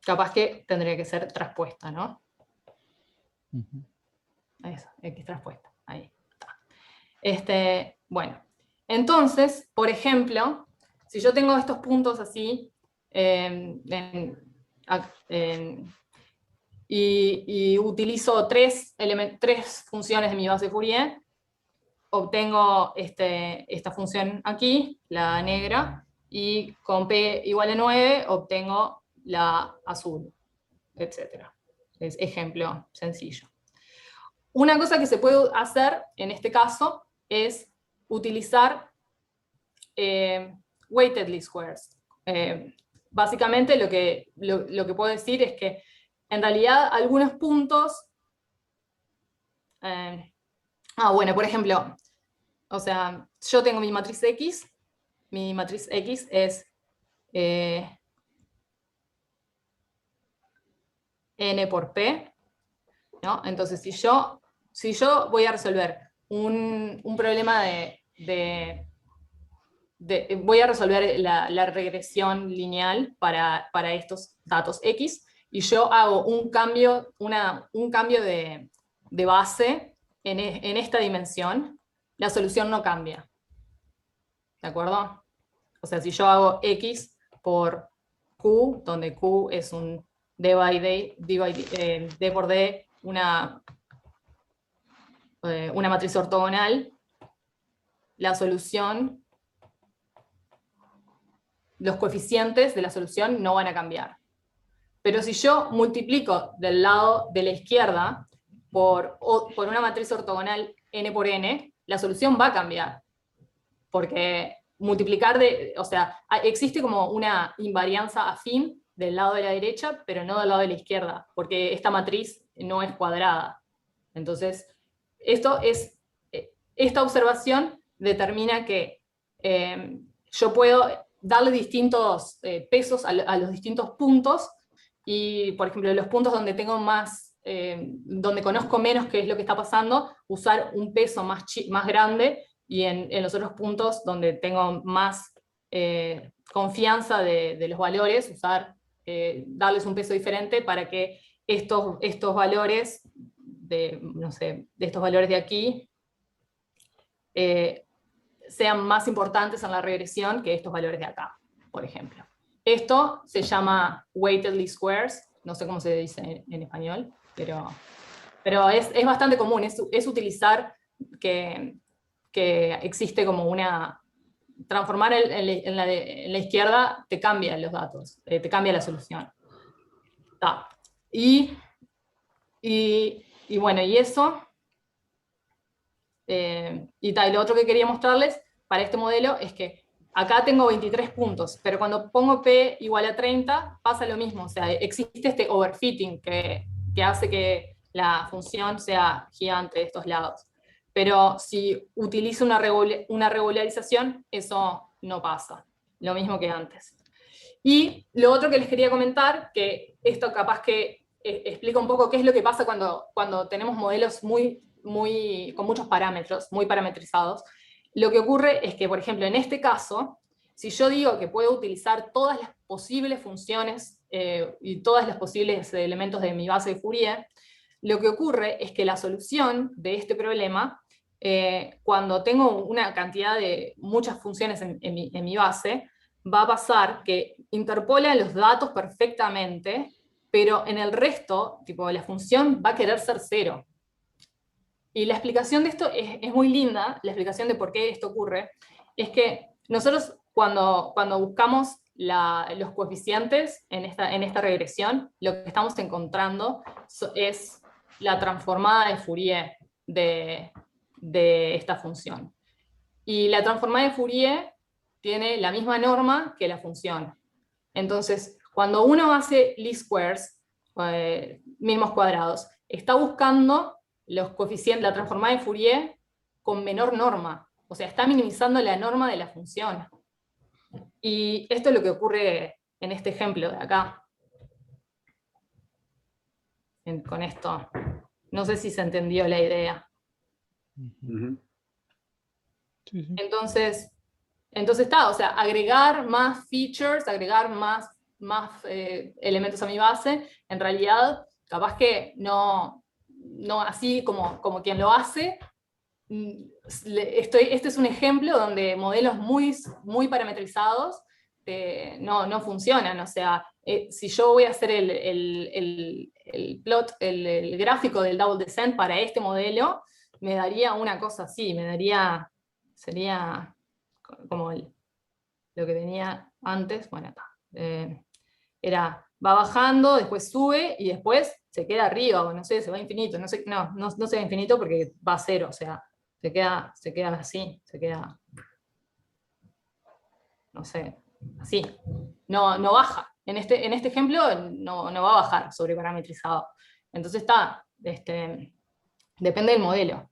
capaz que tendría que ser traspuesta, ¿no? Eso, X traspuesta, ahí está. Bueno, entonces, por ejemplo, si yo tengo estos puntos así, y utilizo tres funciones de mi base de Fourier, obtengo esta función aquí, la negra, y con P igual a 9 obtengo la azul, etc. Es ejemplo sencillo. Una cosa que se puede hacer en este caso es utilizar weighted least squares. Básicamente lo que puedo decir es que en realidad algunos puntos, bueno, por ejemplo, o sea, yo tengo mi matriz X es N por P, ¿no? Entonces, si yo voy a resolver un problema voy a resolver la regresión lineal para estos datos X, y yo hago un cambio de base en esta dimensión, la solución no cambia. ¿De acuerdo? O sea, si yo hago X por Q, donde Q es un D por D, una matriz ortogonal, la solución, los coeficientes de la solución no van a cambiar. Pero si yo multiplico del lado de la izquierda por una matriz ortogonal n por n, la solución va a cambiar. Porque multiplicar o sea, existe como una invarianza afín del lado de la derecha, pero no del lado de la izquierda, porque esta matriz no es cuadrada. Entonces, esta observación determina que yo puedo darle distintos pesos a los distintos puntos, y, por ejemplo, los puntos donde tengo donde conozco menos qué es lo que está pasando, usar un peso más grande, y en los otros puntos donde tengo más confianza de los valores, darles un peso diferente para que estos valores no sé, de estos valores de aquí sean más importantes en la regresión que estos valores de acá, por ejemplo. Esto se llama weighted least squares, no sé cómo se dice en español, pero es bastante común, es utilizar que existe como transformar en la izquierda te cambia los datos, te cambia la solución. Y bueno, y eso, y lo otro que quería mostrarles para este modelo es que acá tengo 23 puntos, pero cuando pongo p igual a 30 pasa lo mismo, o sea, existe este overfitting que hace que la función sea gigante de estos lados. Pero si utilizo una regularización, eso no pasa, lo mismo que antes. Y lo otro que les quería comentar, que esto capaz que explica un poco qué es lo que pasa cuando tenemos modelos con muchos parámetros, muy parametrizados. Lo que ocurre es que, por ejemplo, en este caso, si yo digo que puedo utilizar todas las posibles funciones y todos los posibles elementos de mi base de Fourier, lo que ocurre es que la solución de este problema, cuando tengo una cantidad de muchas funciones en mi base, va a pasar que interpola los datos perfectamente, pero en el resto, la función va a querer ser 0. Y la explicación de esto es muy linda, la explicación de por qué esto ocurre, es que nosotros cuando buscamos los coeficientes en esta regresión, lo que estamos encontrando es la transformada de Fourier de esta función. Y la transformada de Fourier tiene la misma norma que la función. Entonces, cuando uno hace least squares, mínimos cuadrados, está buscando los coeficientes, la transformada de Fourier con menor norma. O sea, está minimizando la norma de la función. Y esto es lo que ocurre en este ejemplo de acá. Con esto. No sé si se entendió la idea. Sí, sí. Entonces está, o sea, agregar más features, agregar más elementos a mi base, en realidad, capaz que no así como quien lo hace. Este es un ejemplo donde modelos muy parametrizados no funcionan. O sea, si yo voy a hacer el plot, el gráfico del double descent para este modelo, me daría una cosa así, sería como lo que tenía antes. Bueno, va bajando, después sube y después se queda arriba, o no sé, se va a infinito, no se va a infinito porque va a 0, o sea, se queda así, no sé, así, no baja. En este ejemplo no va a bajar sobreparametrizado. Entonces depende del modelo.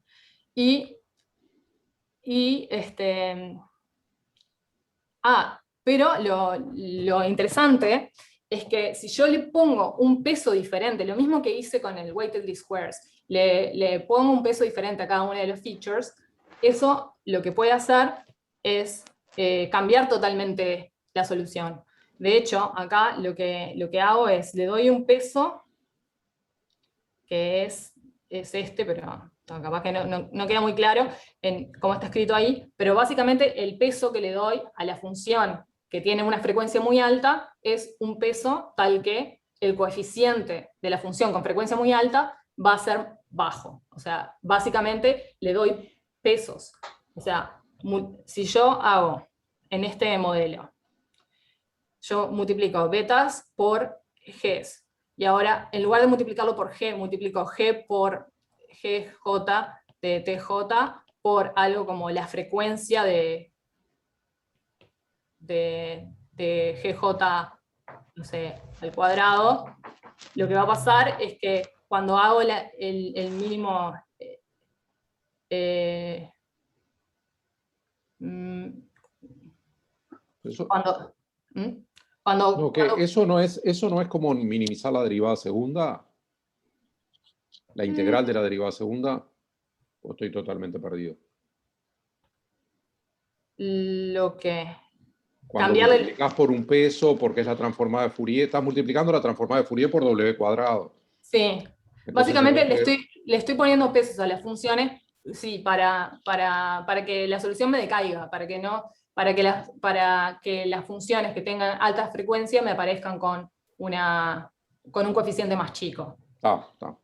Pero lo interesante es que si yo le pongo un peso diferente, lo mismo que hice con el weighted least squares, le pongo un peso diferente a cada uno de los features, eso lo que puede hacer es cambiar totalmente la solución. De hecho, acá lo que hago es, le doy un peso, que es este, pero capaz que no queda muy claro cómo está escrito ahí, pero básicamente el peso que le doy a la función que tiene una frecuencia muy alta es un peso tal que el coeficiente de la función con frecuencia muy alta va a ser bajo. O sea, básicamente le doy pesos. O sea, si yo hago en este modelo, yo multiplico betas por Gs. Y ahora, en lugar de multiplicarlo por G, multiplico G por GJ de TJ por algo como la frecuencia de GJ, no sé, al cuadrado. Lo que va a pasar es que cuando hago el mínimo... Eso no es como minimizar la derivada segunda, la integral de la derivada segunda, o estoy totalmente perdido. Lo que... Cuando multiplicás por un peso, porque es la transformada de Fourier, estás multiplicando la transformada de Fourier por W cuadrado. Sí. Entonces, básicamente le estoy poniendo pesos a las funciones, sí, para que la solución me decaiga, para que las funciones que tengan alta frecuencia me aparezcan con un coeficiente más chico.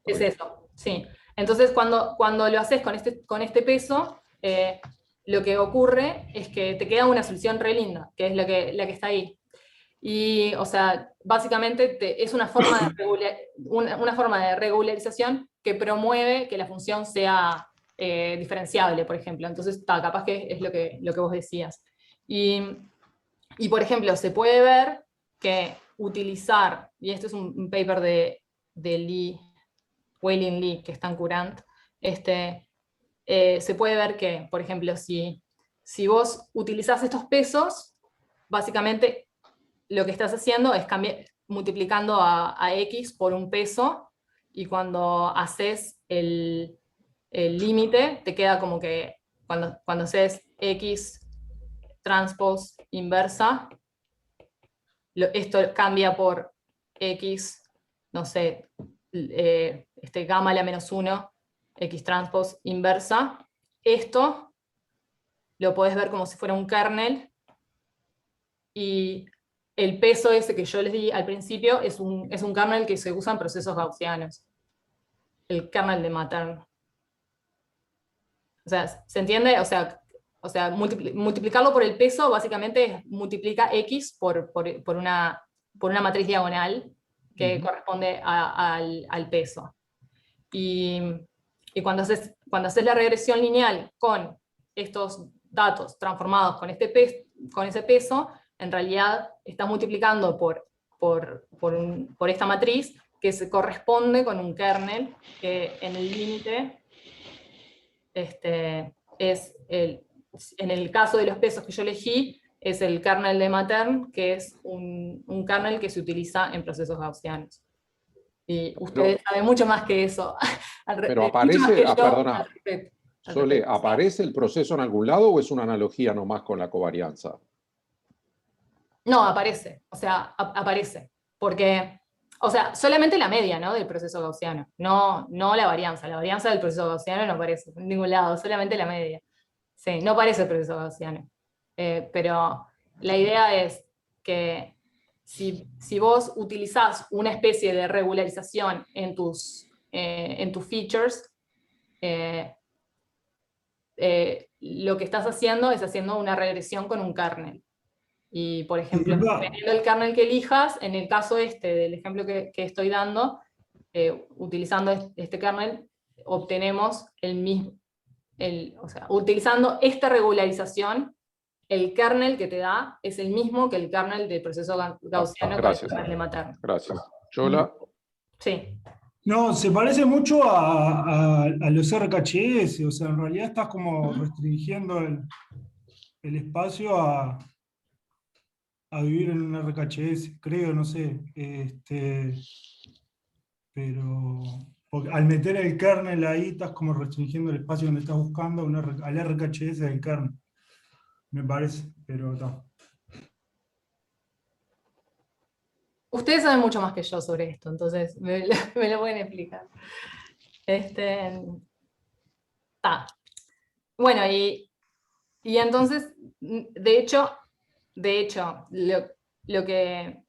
Es eso, sí. Entonces, cuando lo haces con este peso, lo que ocurre es que te queda una solución re linda, que es la que está ahí. Y, o sea, básicamente es una forma de regularización que promueve que la función sea diferenciable, por ejemplo. Entonces, capaz que es lo que vos decías. Y, por ejemplo, se puede ver que utilizar, y esto es un paper de Lee, Wei-Lin Lee, que está en Courant, se puede ver que, por ejemplo, si vos utilizás estos pesos, básicamente lo que estás haciendo es multiplicando a X por un peso, y cuando haces el límite, te queda como que cuando haces X transpose inversa, esto cambia por X, no sé, gamma a la menos 1, X transpose inversa. Esto lo podés ver como si fuera un kernel, y el peso ese que yo les di al principio es un kernel que se usa en procesos gaussianos. El kernel de Matern. O sea, ¿se entiende? O sea, multiplicarlo por el peso básicamente multiplica X por una matriz diagonal que corresponde al peso. Y cuando haces la regresión lineal con estos datos transformados con ese peso, en realidad estás multiplicando por esta matriz que se corresponde con un kernel que en el límite en el caso de los pesos que yo elegí, es el kernel de Matern, que es un kernel que se utiliza en procesos gaussianos. Y ustedes saben mucho más que eso. Pero aparece, perdona, Sole, ¿aparece el proceso en algún lado o es una analogía nomás con la covarianza? No, aparece, o sea, aparece, porque, o sea, solamente la media, ¿no?, del proceso gaussiano, no la varianza del proceso gaussiano no aparece en ningún lado, solamente la media. Sí, no aparece el proceso gaussiano. Pero la idea es que si vos utilizás una especie de regularización en tus features, lo que estás haciendo es haciendo una regresión con un kernel. Y, por ejemplo, dependiendo del kernel que elijas, en el caso del ejemplo que estoy dando, utilizando este kernel, obtenemos el mismo, o sea, utilizando esta regularización, el kernel que te da es el mismo que el kernel del proceso gaussiano con el kernel de Matern. Gracias. Yola. Sí. No, se parece mucho a los RKHS, o sea, en realidad estás como restringiendo el espacio a vivir en un RKHS, creo, no sé. Pero al meter el kernel ahí estás como restringiendo el espacio donde estás buscando al RKHS del kernel. Me parece, pero no. Ustedes saben mucho más que yo sobre esto, entonces me lo pueden explicar. Bueno, y entonces, de hecho, lo que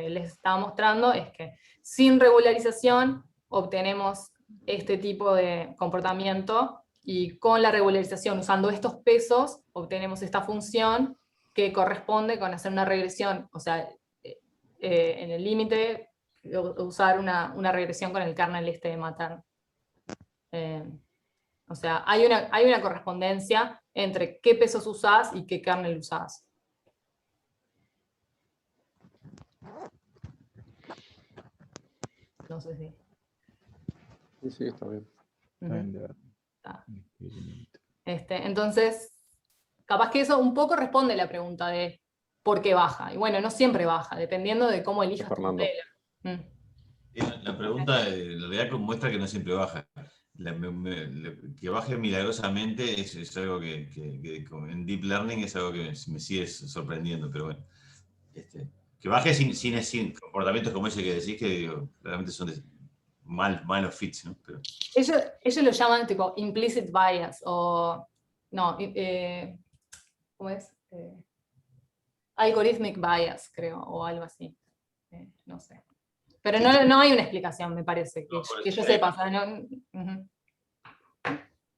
les estaba mostrando es que sin regularización obtenemos este tipo de comportamiento, y con la regularización, usando estos pesos, obtenemos esta función que corresponde con hacer una regresión, o sea, en el límite, usar una regresión con el kernel este de Matern. O sea, hay una correspondencia entre qué pesos usás y qué kernel usás. No sé si. Sí, está bien. Entonces, capaz que eso un poco responde a la pregunta de por qué baja. Y bueno, no siempre baja, dependiendo de cómo elijas tu Fernando. modelo. La pregunta en realidad muestra que no siempre baja. Que baje milagrosamente es algo que en Deep Learning es algo que me sigue sorprendiendo, pero bueno. Que baje sin comportamientos como ese que decís, que digo, realmente son malos fits, ¿no? Pero... Ellos lo llaman tipo implicit bias, o no, ¿cómo es? Algorithmic bias, creo, o algo así. No sé. Pero Sí, no hay una explicación, me parece, que yo sepa. O sea, no,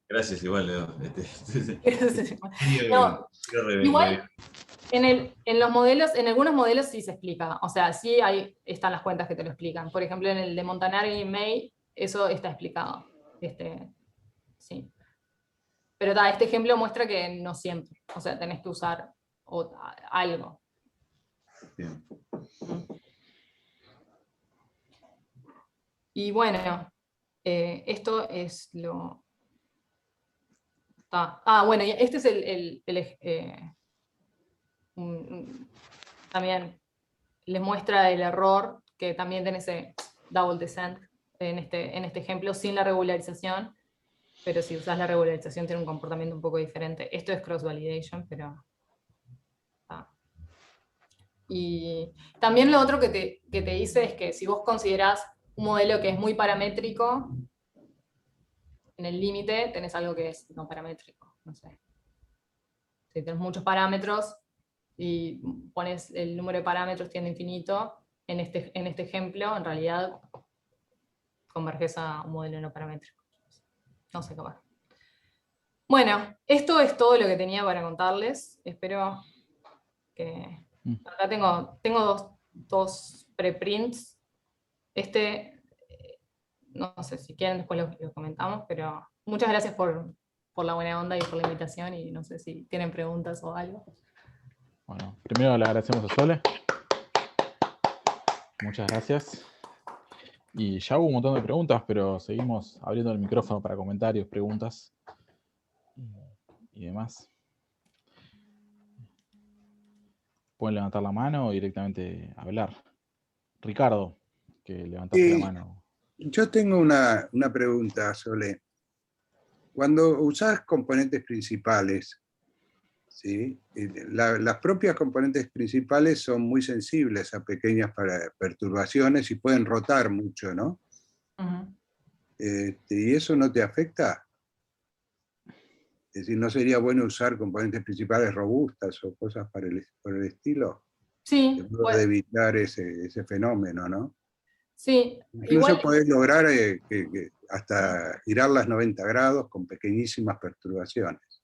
Gracias, igual, Leo. No, igual, en los modelos, en algunos modelos sí se explica. O sea, sí están las cuentas que te lo explican. Por ejemplo, en el de Montanari y May, eso está explicado. Sí. Pero este ejemplo muestra que no siempre. O sea, tenés que usar algo. Bien. Y bueno, esto es lo... bueno, y este es también les muestra el error, que también tiene ese double descent en este ejemplo, sin la regularización, pero si usas la regularización tiene un comportamiento un poco diferente. Esto es cross-validation, pero... Y también lo otro que te dice es que si vos considerás un modelo que es muy paramétrico, en el límite tenés algo que es no paramétrico, no sé. Si tenés muchos parámetros y pones el número de parámetros tiende a infinito, en este ejemplo, en realidad, converges a un modelo no paramétrico. No sé cómo. Bueno, esto es todo lo que tenía para contarles. Espero que... Acá tengo dos preprints. No sé si quieren, después lo comentamos, pero muchas gracias por la buena onda y por la invitación, y no sé si tienen preguntas o algo. Bueno, primero le agradecemos a Sole. Muchas gracias. Y ya hubo un montón de preguntas, pero seguimos abriendo el micrófono para comentarios, preguntas y demás. Pueden levantar la mano o directamente hablar. Ricardo, que levantaste la mano. Yo tengo una pregunta, Sole. Cuando usás componentes principales, ¿sí? Las propias componentes principales son muy sensibles a pequeñas perturbaciones y pueden rotar mucho, ¿no? ¿Y eso no te afecta? Es decir, ¿no sería bueno usar componentes principales robustas o cosas por el estilo? Sí. De evitar ese fenómeno, ¿no? Sí. Incluso Igual, podés lograr que hasta girar las 90 grados con pequeñísimas perturbaciones.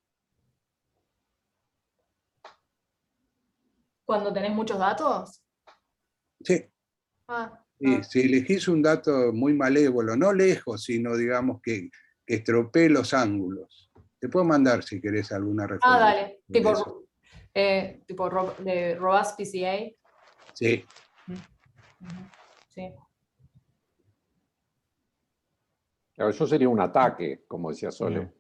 cuando tenés muchos datos. Sí. Si elegís un dato muy malévolo, no lejos, sino digamos que estropee los ángulos. Te puedo mandar si querés alguna referencia. Dale. Tipo de Robust PCA. Sí. Sí. Claro, eso sería un ataque, como decía Sole.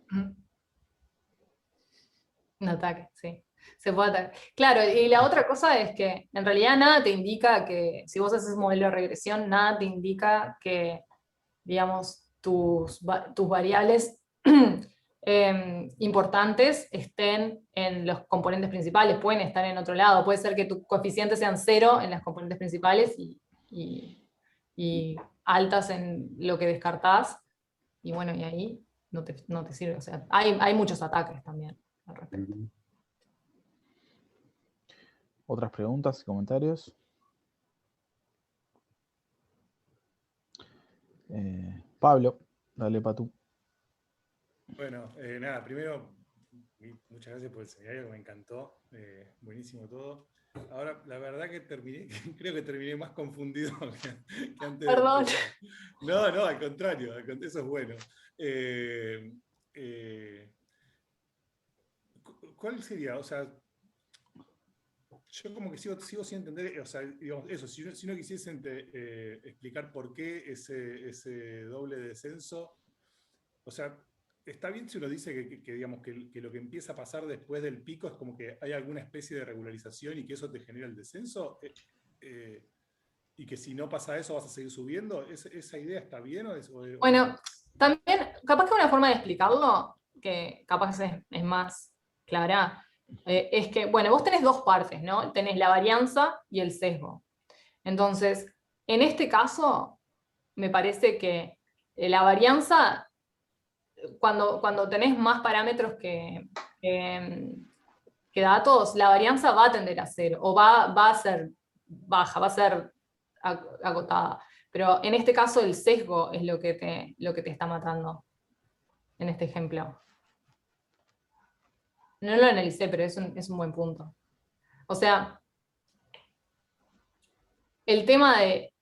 Un ataque, sí. Se puede atacar. Claro, y la otra cosa es que en realidad nada te indica que, si vos haces modelo de regresión, nada te indica que, digamos, tus variables importantes estén en los componentes principales, pueden estar en otro lado. Puede ser que tus coeficientes sean 0 en las componentes principales y altas en lo que descartás, y bueno, y ahí no te sirve. O sea, hay muchos ataques también al respecto. ¿Otras preguntas y comentarios? Pablo, dale para tú. Bueno, nada, primero, muchas gracias por el seminario, que me encantó. Buenísimo todo. Ahora, la verdad que creo que terminé más confundido que antes. Perdón. No, al contrario, eso es bueno. ¿Cuál sería? O sea, yo como que sigo sin entender, o sea, digamos, eso, si uno quisiese explicar por qué ese doble descenso, o sea, está bien si uno dice digamos, que lo que empieza a pasar después del pico es como que hay alguna especie de regularización y que eso te genera el descenso, y que si no pasa eso vas a seguir subiendo. ¿Esa idea está bien? Bueno, también, capaz que una forma de explicarlo, que capaz es más clara, es que, bueno, vos tenés dos partes, ¿no? Tenés la varianza y el sesgo. Entonces, en este caso, me parece que la varianza, cuando tenés más parámetros que datos, la varianza va a tender a cero, o va a ser baja, va a ser agotada. Pero en este caso el sesgo es lo que te está matando, en este ejemplo. No lo analicé, pero es un buen punto. O sea, el tema de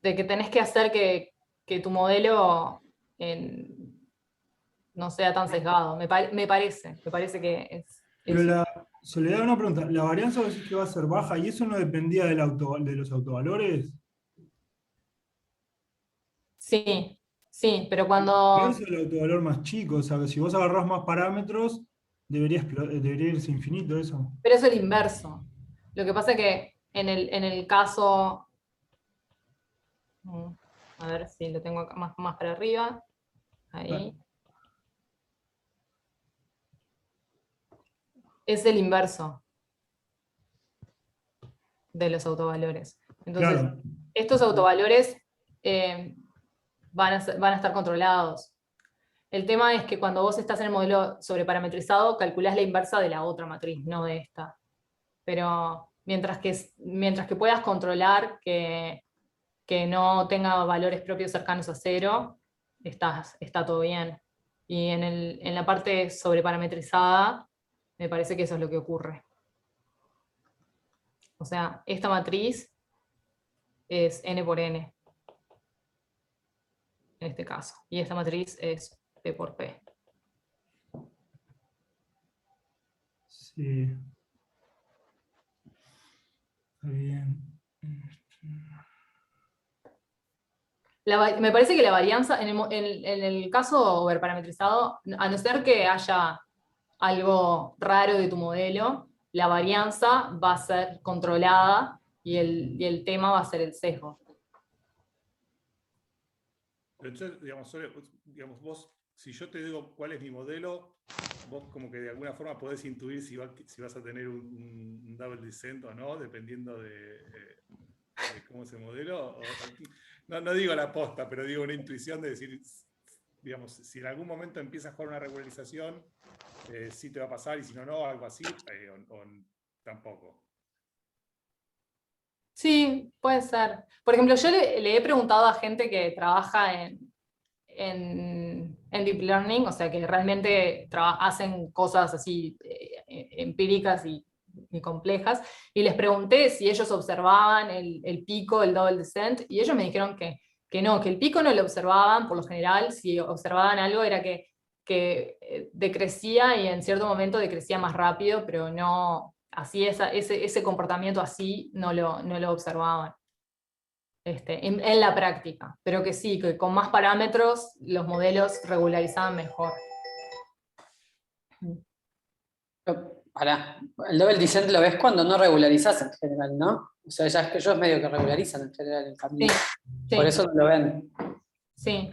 que tenés que hacer que tu modelo no sea tan sesgado, me parece que es... Pero Soledad, una pregunta. ¿La varianza vos decís que va a ser baja y eso no dependía de los autovalores? Sí, pero cuando... Es el autovalor más chico, o sea, que si vos agarrás más parámetros, debería irse infinito eso. Pero es el inverso. Lo que pasa es que en el caso... A ver si lo tengo acá más para arriba. Ahí. Es el inverso de los autovalores. Entonces, claro. Estos autovalores van a estar controlados. El tema es que cuando vos estás en el modelo sobreparametrizado, calculás la inversa de la otra matriz, no de esta. Pero mientras que puedas controlar que no tenga valores propios cercanos a cero, está todo bien. Y en la parte sobreparametrizada, me parece que eso es lo que ocurre. O sea, esta matriz es n por n, en este caso. Y esta matriz es p por p. Sí. Está bien. Me parece que la varianza, en el caso overparametrizado, a no ser que haya algo raro de tu modelo, la varianza va a ser controlada y el tema va a ser el sesgo. Pero entonces, digamos, vos, si yo te digo cuál es mi modelo, vos como que de alguna forma podés intuir si vas a tener un double descent o no, dependiendo de cómo es el modelo. No digo la posta, pero digo una intuición de decir, digamos, si en algún momento empiezas a jugar una regularización, sí te va a pasar, y si no, algo así, o tampoco. Sí, puede ser. Por ejemplo, yo le he preguntado a gente que trabaja en Deep Learning, o sea, que realmente hacen cosas así empíricas y complejas, y les pregunté si ellos observaban el pico, el double descent, y ellos me dijeron que no, que el pico no lo observaban por lo general. Si observaban algo era que decrecía, y en cierto momento decrecía más rápido, pero no... Así ese comportamiento así no lo observaban en la práctica, pero que sí, que con más parámetros los modelos regularizaban mejor. El double descent lo ves cuando no regularizás en general, ¿no? O sea, ellos medio que regularizan en general el camino. Sí. Por eso no lo ven. Sí.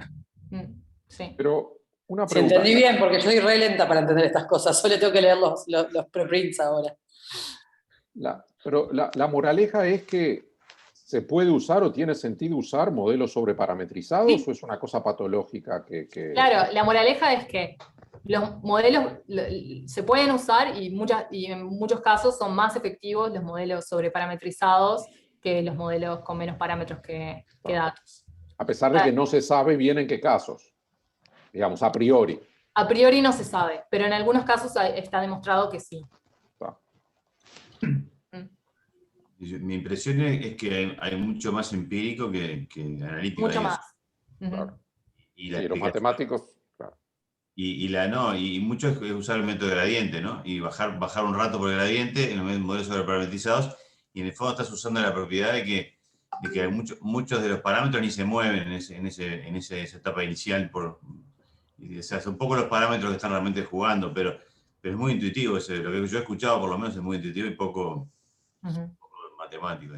Pero una Si pregunta. entendí bien, porque yo soy re lenta para entender estas cosas, solo tengo que leer los preprints ahora. Pero la moraleja es que ¿se puede usar o tiene sentido usar modelos sobreparametrizados, o es una cosa patológica que... Claro, la moraleja es que los modelos se pueden usar y en muchos casos son más efectivos los modelos sobreparametrizados que los modelos con menos parámetros que datos. A pesar de que no se sabe bien en qué casos, digamos, a priori. A priori no se sabe, pero en algunos casos está demostrado que sí. Mi impresión es que hay mucho más empírico que analítico. Mucho más. Claro. Y los matemáticos, claro. Y mucho es usar el método de gradiente, ¿no? Y bajar un rato por el gradiente en los modelos sobreparametrizados, y en el fondo estás usando la propiedad de que muchos de los parámetros ni se mueven en esa etapa inicial. O sea, son pocos los parámetros que están realmente jugando, pero es muy intuitivo. Lo que yo he escuchado por lo menos es muy intuitivo y poco matemático.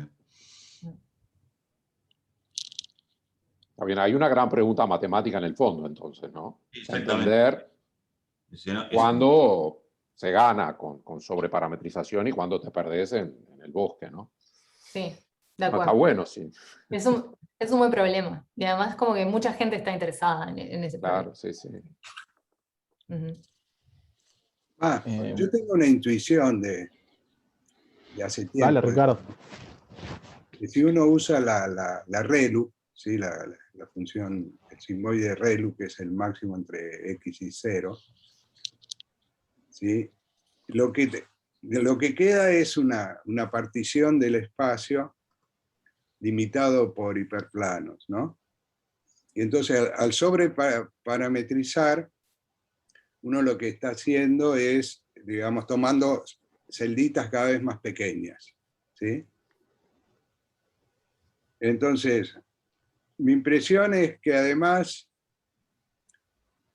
Está bien, hay una gran pregunta matemática en el fondo, entonces, ¿no? Exactamente. Entender cuándo se gana con sobreparametrización y cuándo te perdés en el bosque, ¿no? Sí, de acuerdo. Está bueno, sí. Es un buen problema. Y además como que mucha gente está interesada en ese problema. Claro, sí, sí. Yo tengo una intuición de hace tiempo. Dale, Ricardo. Que si uno usa la ReLU, ¿sí? la función, el sigmoide de ReLU, que es el máximo entre x y 0, ¿sí? Lo que queda es una partición del espacio limitado por hiperplanos, ¿no? Y entonces al sobreparametrizar, uno lo que está haciendo es, digamos, tomando celditas cada vez más pequeñas, ¿sí? Entonces, mi impresión es que además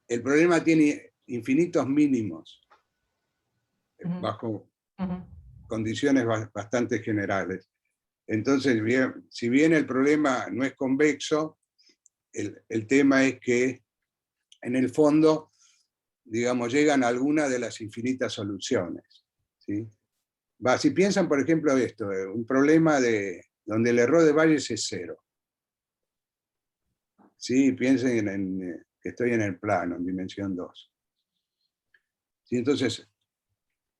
el problema tiene infinitos mínimos bajo condiciones bastante generales. Entonces, si bien el problema no es convexo, el tema es que en el fondo, digamos, llegan a alguna de las infinitas soluciones, ¿sí? Si piensan, por ejemplo, esto, un problema donde el error de Bayes es 0. ¿Sí? Piensen que estoy en el plano, en dimensión 2. ¿Sí? Entonces,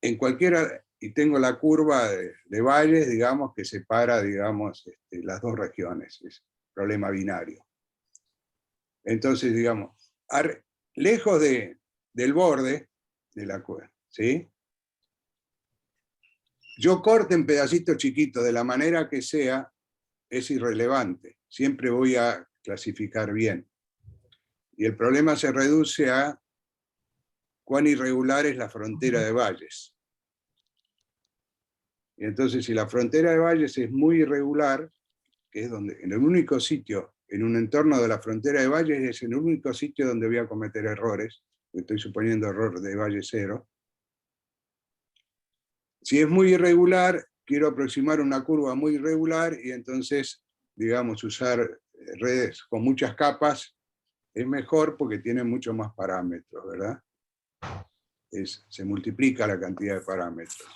en cualquiera, y tengo la curva de Bayes, digamos, que separa, digamos, las dos regiones, es problema binario. Entonces, digamos, lejos del borde de la curva, ¿sí? Yo corte en pedacitos chiquitos, de la manera que sea, es irrelevante. Siempre voy a clasificar bien. Y el problema se reduce a cuán irregular es la frontera de Bayes. Y entonces, si la frontera de Bayes es muy irregular, que es donde, en el único sitio, en un entorno de la frontera de Bayes, es el único sitio donde voy a cometer errores, estoy suponiendo error de Bayes 0. Si es muy irregular, quiero aproximar una curva muy irregular, y entonces, digamos, usar redes con muchas capas es mejor porque tienen mucho más parámetros, ¿verdad? Se multiplica la cantidad de parámetros.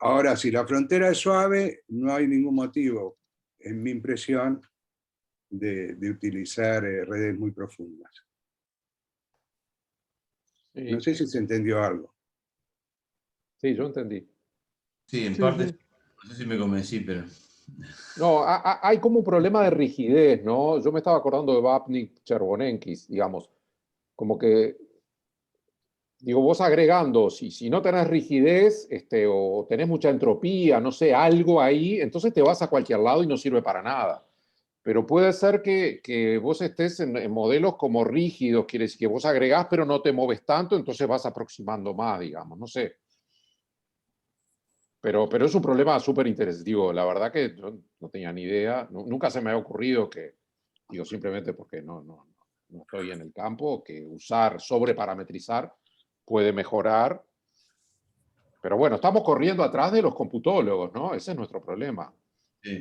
Ahora, si la frontera es suave, no hay ningún motivo, en mi impresión, de utilizar redes muy profundas. Sí. No sé si se entendió algo. Sí, yo entendí. Sí, en parte, no sé si me convencí, pero... No, hay como un problema de rigidez, ¿no? Yo me estaba acordando de Vapnik-Chervonenkis, digamos, como que, digo, vos agregando, si no tenés rigidez, o tenés mucha entropía, no sé, algo ahí, entonces te vas a cualquier lado y no sirve para nada. Pero puede ser que vos estés en modelos como rígidos, quiere decir que vos agregás pero no te moves tanto, entonces vas aproximando más, digamos, no sé. Pero es un problema súper interesante. Digo, la verdad que yo no tenía ni idea, nunca se me ha ocurrido que, digo, simplemente porque no estoy en el campo, que usar, sobreparametrizar puede mejorar. Pero bueno, estamos corriendo atrás de los computólogos, ¿no? Ese es nuestro problema.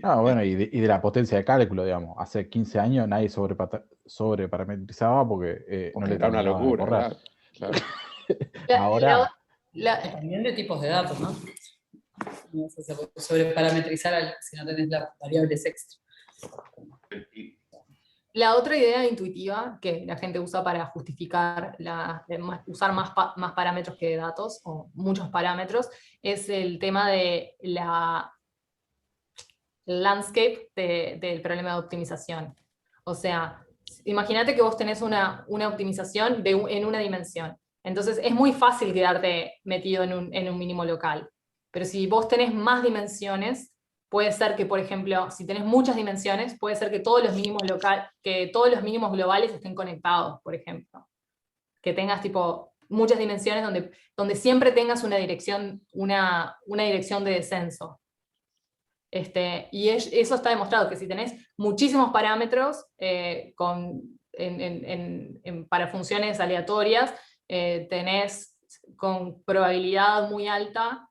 Bueno, y de la potencia de cálculo, digamos. Hace 15 años nadie sobreparametrizaba porque no le Era una terminaba de locura, correr. claro. Ahora, También de tipos de datos, ¿no? No se puede sobreparametrizar si no tenés las variables extra. La otra idea intuitiva que la gente usa para justificar usar más parámetros que datos, o muchos parámetros, es el tema de landscape del problema de optimización. O sea, imagínate que vos tenés una optimización en una dimensión. Entonces es muy fácil quedarte metido en un mínimo local. Pero si vos tenés más dimensiones, puede ser que, por ejemplo, si tenés muchas dimensiones, puede ser que todos los mínimos globales estén conectados, por ejemplo. Que tengas tipo muchas dimensiones donde siempre tengas una dirección de descenso. Y eso está demostrado, que si tenés muchísimos parámetros para funciones aleatorias, tenés con probabilidad muy alta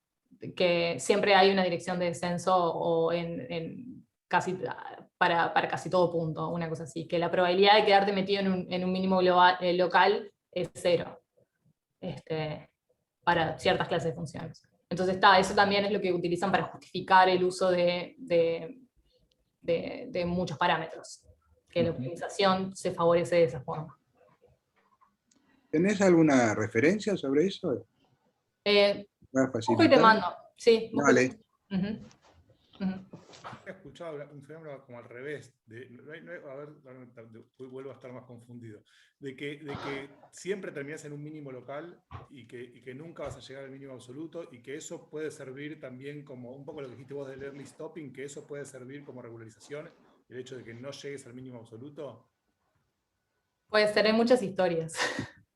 que siempre hay una dirección de descenso o para casi todo punto, una cosa así, que la probabilidad de quedarte metido en un mínimo local es 0 para ciertas clases de funciones. Entonces eso también es lo que utilizan para justificar el uso de muchos parámetros, que la optimización se favorece de esa forma. ¿Tenés alguna referencia sobre eso? Ojo y te mando, sí. Vale. He escuchado un fenómeno como al revés, vuelvo a estar más confundido, de que siempre terminas en un mínimo local y que nunca vas a llegar al mínimo absoluto, y que eso puede servir también como, un poco lo que dijiste vos del early stopping, que eso puede servir como regularización, el hecho de que no llegues al mínimo absoluto. Puede ser, en muchas historias.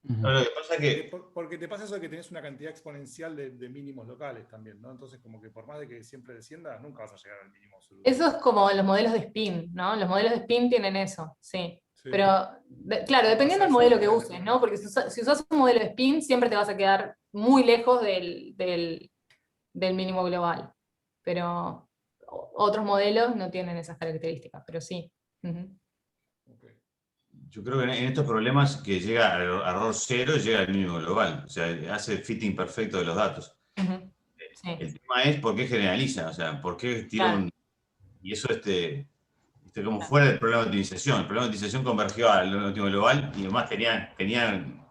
No, lo que pasa es que... Porque te pasa eso de que tenés una cantidad exponencial de mínimos locales también, ¿no? Entonces, como que por más de que siempre desciendas, nunca vas a llegar al mínimo absoluto. Eso es como los modelos de spin, ¿no? Los modelos de spin tienen eso, sí. Pero, claro, dependiendo del modelo que uses, ¿no? Porque si usas un modelo de spin, siempre te vas a quedar muy lejos del mínimo global. Pero otros modelos no tienen esas características, pero sí. Yo creo que en estos problemas que llega a error 0, llega al mínimo global. O sea, hace el fitting perfecto de los datos. Sí. El tema es por qué generaliza, o sea, por qué tira un... Y eso como fuera del problema de optimización. El problema de optimización convergió al último global y además tenían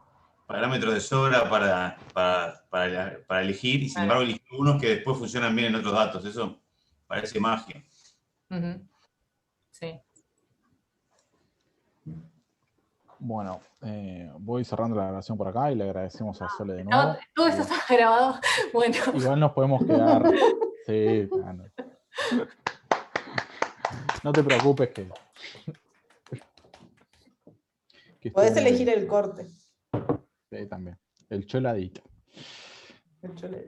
parámetros de sobra para elegir, y sin embargo eligió unos que después funcionan bien en otros datos. Eso parece magia. Sí. Bueno, voy cerrando la grabación por acá y le agradecemos a Sole de nuevo. Todo esto está grabado. Bueno. Igual nos podemos quedar. Sí, no te preocupes que podés elegir el corte. Sí, también. El choladito. El choladito.